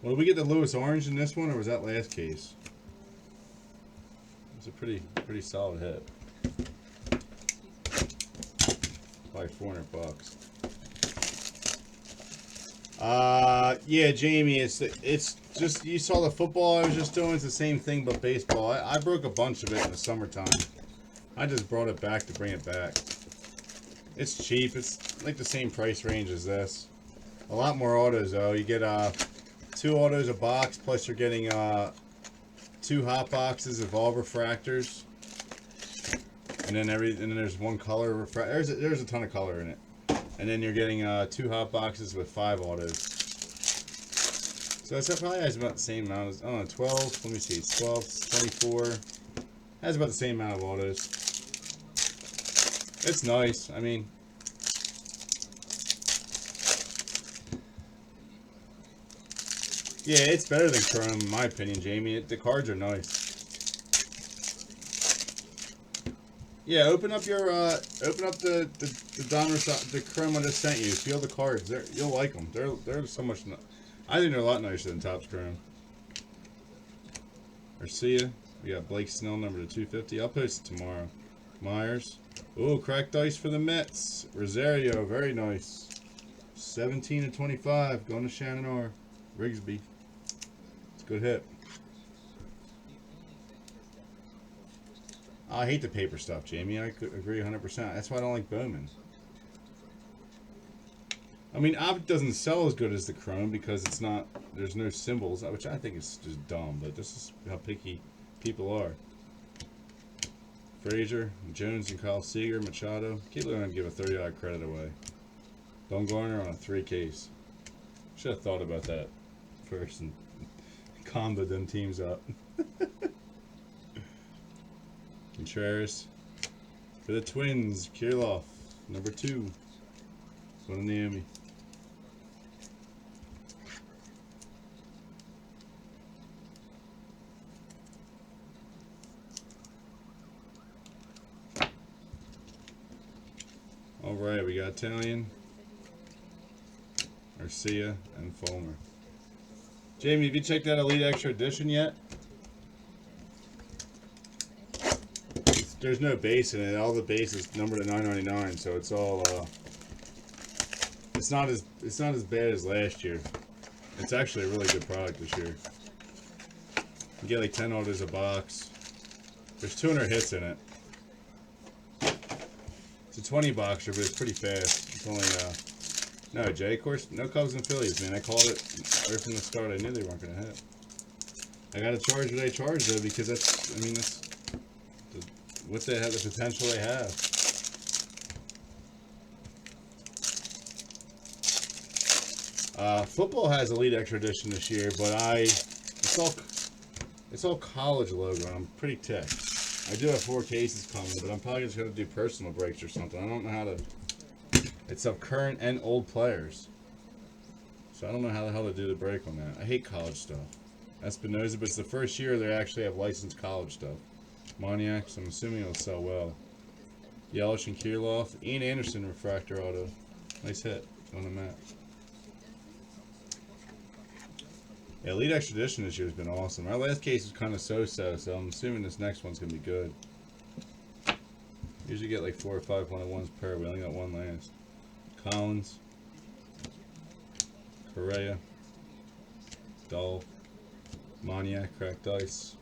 Well, did we get the Lewis Orange in this one, or was that last case? It's a pretty solid hit. Probably 400 bucks. Yeah, Jamie, it's just, you saw the football I was just doing. It's the same thing but baseball. I broke a bunch of it in the summertime. I just brought it back to bring it back. It's cheap. It's like the same price range as this. A lot more autos though. You get 2 autos a box, plus you're getting 2 hot boxes of all refractors, and then there's 1 color refractor. There's a ton of color in it, and then you're getting 2 hot boxes with 5 autos. So it probably has about the same amount as, I don't know, 12. Let me see. It's 12, 24. Has about the same amount of autos. It's nice. I mean, yeah, it's better than Chrome in my opinion, Jamie. The cards are nice. Yeah, open up your the Chrome I just sent you. Feel the cards. You'll like them. They're so much. I think they're a lot nicer than Topps Chrome. Garcia. We got Blake Snell, number to 250. I'll post it tomorrow. Myers. Oh, cracked dice for the Mets. Rosario, very nice. 17 to 25. Going to Shannon R. Rigsby. It's a good hit. I hate the paper stuff, Jamie. I could agree 100%. That's why I don't like Bowman. I mean, Optic doesn't sell as good as the Chrome because it's not. There's no symbols, which I think is just dumb. But this is how picky people are. Frazier, Jones, and Kyle Seager, Machado. Keep letting them give a $30 credit away. Bumgarner on a 3 case. Should have thought about that first and comboed them teams up. Contreras for the Twins. Kirilloff, number 2. Going to Naomi. Alright, we got Italian, Garcia, and Fulmer. Jamie, have you checked out Elite Extra Edition yet? There's no base in it. All the base is numbered to $9.99, so it's all it's not as bad as last year. It's actually a really good product this year. You get like 10 orders a box. There's 200 hits in it. It's a 20 boxer, but it's pretty fast. It's only no, Jay, of course, no Cubs and Phillies, man. I called it right from the start. I knew they weren't gonna hit. I got to charge what I charge though, because that's, I mean, that's what they have, the potential they have. Football has Elite Extra Edition this year, but it's all college logo, and I'm pretty ticked. I do have 4 cases coming, but I'm probably just gonna do personal breaks or something. I don't know how to. It's of current and old players, so I don't know how the hell to do the break on that. I hate college stuff. Espinoza, but it's the first year they actually have licensed college stuff. Moniacs, I'm assuming it'll sell well. Yelich and Kirilloff. Ian Anderson refractor auto. Nice hit on the map. Yeah, Elite Extra Edition this year has been awesome. Our last case was kind of so-so, so I'm assuming this next one's going to be good. Usually get like 4 or 5 1-on-1s per. We only got 1 last. Collins. Correa. Dull. Moniac, cracked dice.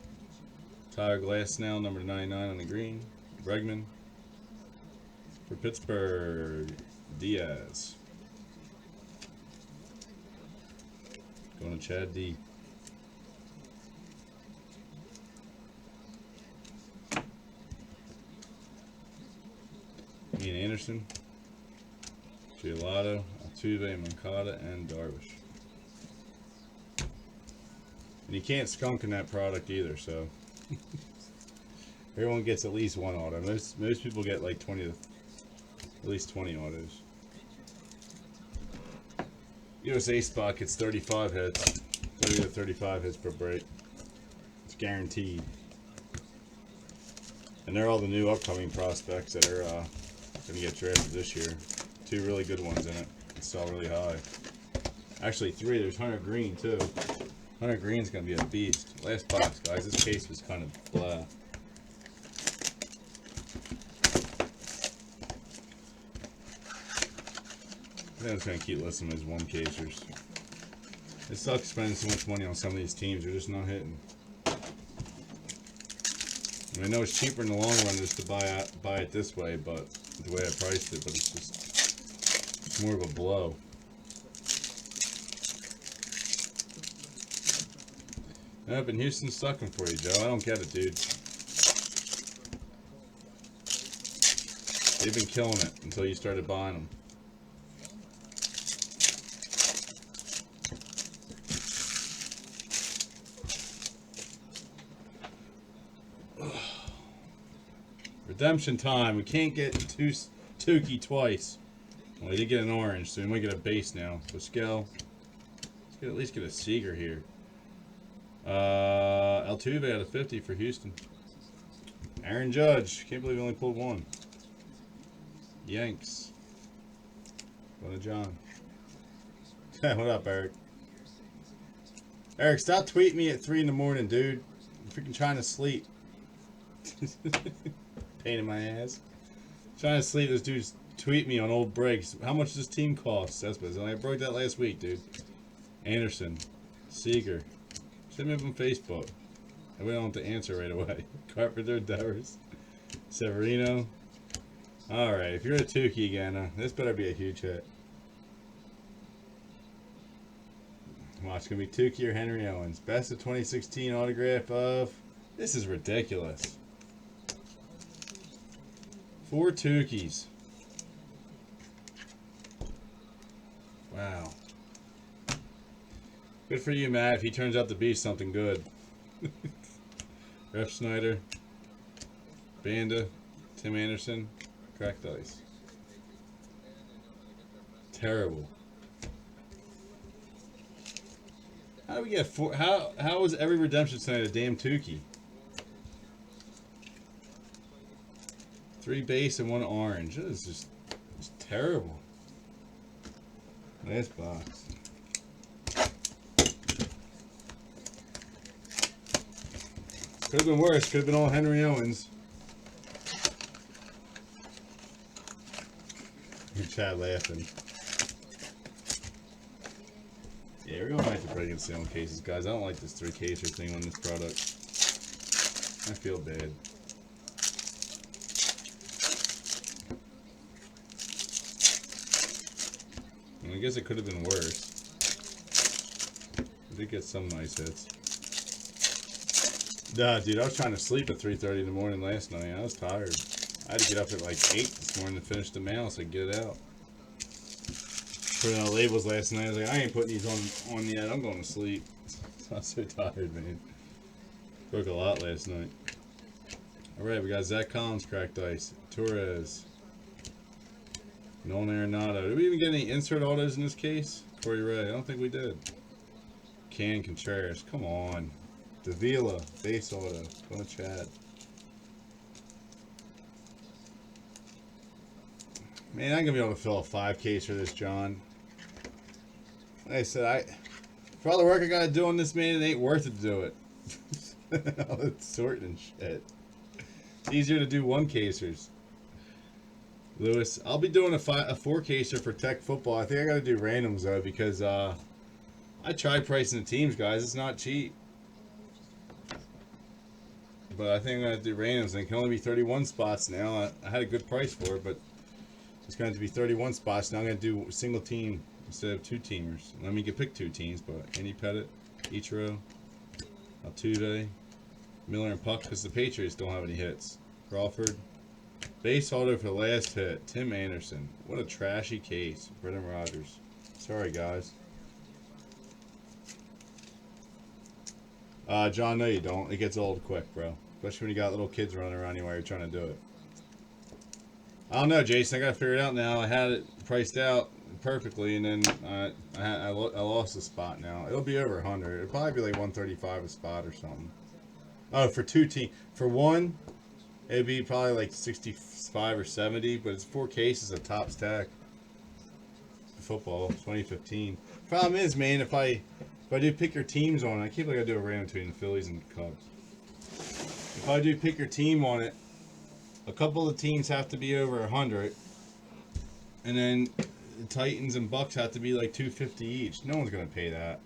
Tyler Glasnow, number 99 on the green. Bregman. For Pittsburgh, Diaz. Going to Chad D. Ian Anderson. Giolito, Altuve, Moncada, and Darvish. And you can't skunk in that product either, so everyone gets at least 1 auto. Most people get like 20 to at least 20 autos. USA spot gets 35 hits, 30 to 35 hits per break. It's guaranteed. And they're all the new upcoming prospects that are going to get drafted this year. 2 really good ones in it. It's all really high. Actually 3. There's Hunter Green too. Hunter Green's going to be a beast. Last box, guys. This case was kind of blah. I think I'm just going to keep listing them as 1 casers. It sucks spending so much money on some of these teams. They're just not hitting. And I know it's cheaper in the long run just to buy it this way, but the way I priced it, but it's more of a blow. Nope, and Houston's sucking for you, Joe. I don't get it, dude. They've been killing it until you started buying them. Redemption time. We can't get Tukey twice. Well, we did get an orange, so we might get a base now. So scale. Let's at least get a Seager here. Altuve out of 50 for Houston. Aaron Judge. Can't believe we only pulled one. Yanks. Going to John. What up, Eric? Eric, stop tweeting me at 3 in the morning, dude. I'm freaking trying to sleep. Pain in my ass. Trying to sleep. This dude's tweet me on old breaks. How much does this team cost? That's bizarre. I broke that last week, dude. Anderson. Seager. Send me up on Facebook. We don't have to answer right away. Carpenter, Devers. Severino. Alright, if you're a Tukey again, this better be a huge hit. Watch, it's going to be Tukey or Henry Owens. Best of 2016 autograph of... This is ridiculous. 4 Tukeys. Wow. Good for you, Matt, if he turns out to be something good. Ref Snyder. Banda. Tim Anderson. Cracked ice. Terrible. How do we get 4? How is every redemption tonight a damn Tukey? 3 base and 1 orange. This is just terrible. Last box. Could have been worse. Could have been all Henry Owens. Your chat laughing. Yeah, we're going to have to break and sale cases, guys. I don't like this 3-caser thing on this product. I feel bad. I guess it could have been worse. We did get some nice hits. Nah, dude, I was trying to sleep at 3:30 in the morning last night. I was tired. I had to get up at like 8 this morning to finish the mail so I could get it out. Putting out labels last night. I was like, I ain't putting these on yet. I'm going to sleep. I was so tired, man. Took a lot last night. Alright, we got Zach Collins, cracked ice. Torres. Nolan Arenado. Did we even get any insert autos in this case? Corey Ray. I don't think we did. Can Contreras. Come on. Davila. Base auto. Going to Chad. Man, I'm going to be able to fill a 5-case for this, John. Like I said, for all the work I got to do on this, man, it ain't worth it to do it. All that sorting and shit. It's easier to do 1-casers. Lewis, I'll be doing a 4-caser for Tech Football. I think I got to do randoms, though, because I tried pricing the teams, guys. It's not cheap. But I think I'm going to do randoms. And it can only be 31 spots now. I had a good price for it, but it's going to be 31 spots. Now I'm going to do single team instead of 2-teamers. I mean, you can pick 2 teams, but Andy Pettit, Ichiro, Altuve, Miller, and Puck, because the Patriots don't have any hits. Crawford. Base auto for the last hit, Tim Anderson. What a trashy case. Brendan Rodgers. Sorry, guys. John, no you don't. It gets old quick, bro. Especially when you got little kids running around you while you're trying to do it. I don't know, Jason. I got to figure it out now. I had it priced out perfectly, and then I lost a spot now. It'll be over 100. It'll probably be like 135 a spot or something. Oh, for 2 teams. For 1, it'd be probably like 65 or 70, but it's 4 cases of Topps Tech. Football, 2015. Problem is, man, if I do pick your teams on it, I keep like I do a random between the Phillies and the Cubs. If I do pick your team on it, a couple of teams have to be over 100, and then the Titans and Bucks have to be like 250 each. No one's gonna pay that.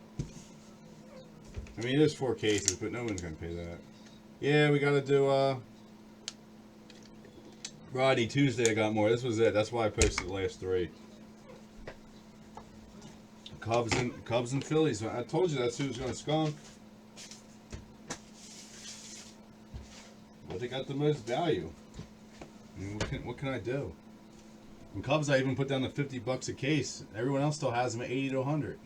I mean, there's 4 cases, but no one's gonna pay that. Yeah, we gotta do Roddy Tuesday. I got more. This was it. That's why I posted the last 3. Cubs and Phillies. I told you that's who's gonna skunk. But they got the most value. I mean, what can I do? And Cubs, I even put down the $50 a case. Everyone else still has them at 80 to 100.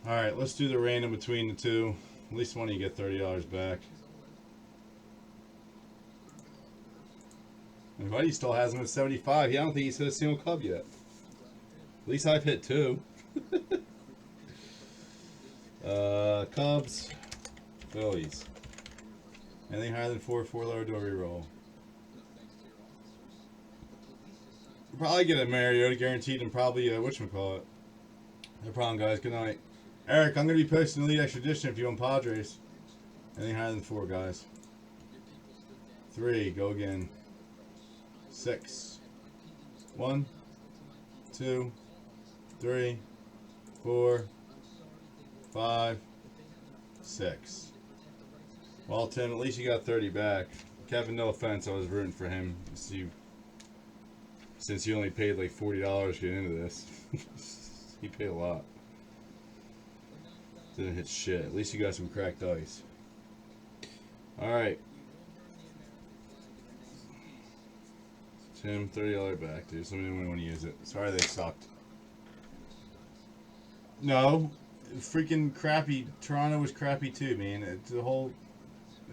All right, let's do the random between the 2. At least one of you get $30 back. My buddy still has him at 75. I don't think he's hit a single club yet. At least I've hit 2. Cubs, Phillies. Anything higher than 4, 4 lower, do a reroll. We'll probably get a Mariota guaranteed and probably whatchamacallit. No problem, guys. Good night. Eric, I'm going to be posting the lead extradition if you want Padres. Anything higher than 4, guys. 3, go again. 6. 1, 2, 3, 4, 5, 6. Well, Tim, at least you got 30 back. Kevin, no offense, I was rooting for him. Since you only paid like $40 to get into this. He paid a lot. Didn't hit shit. At least you got some cracked ice. Alright. Tim, $30 back, dude. Somebody didn't want to use it. Sorry they sucked. No. Freaking crappy. Toronto was crappy too, man. It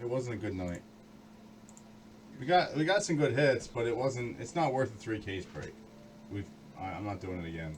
wasn't a good night. We got some good hits, but it's not worth the 3Ks break. I'm not doing it again.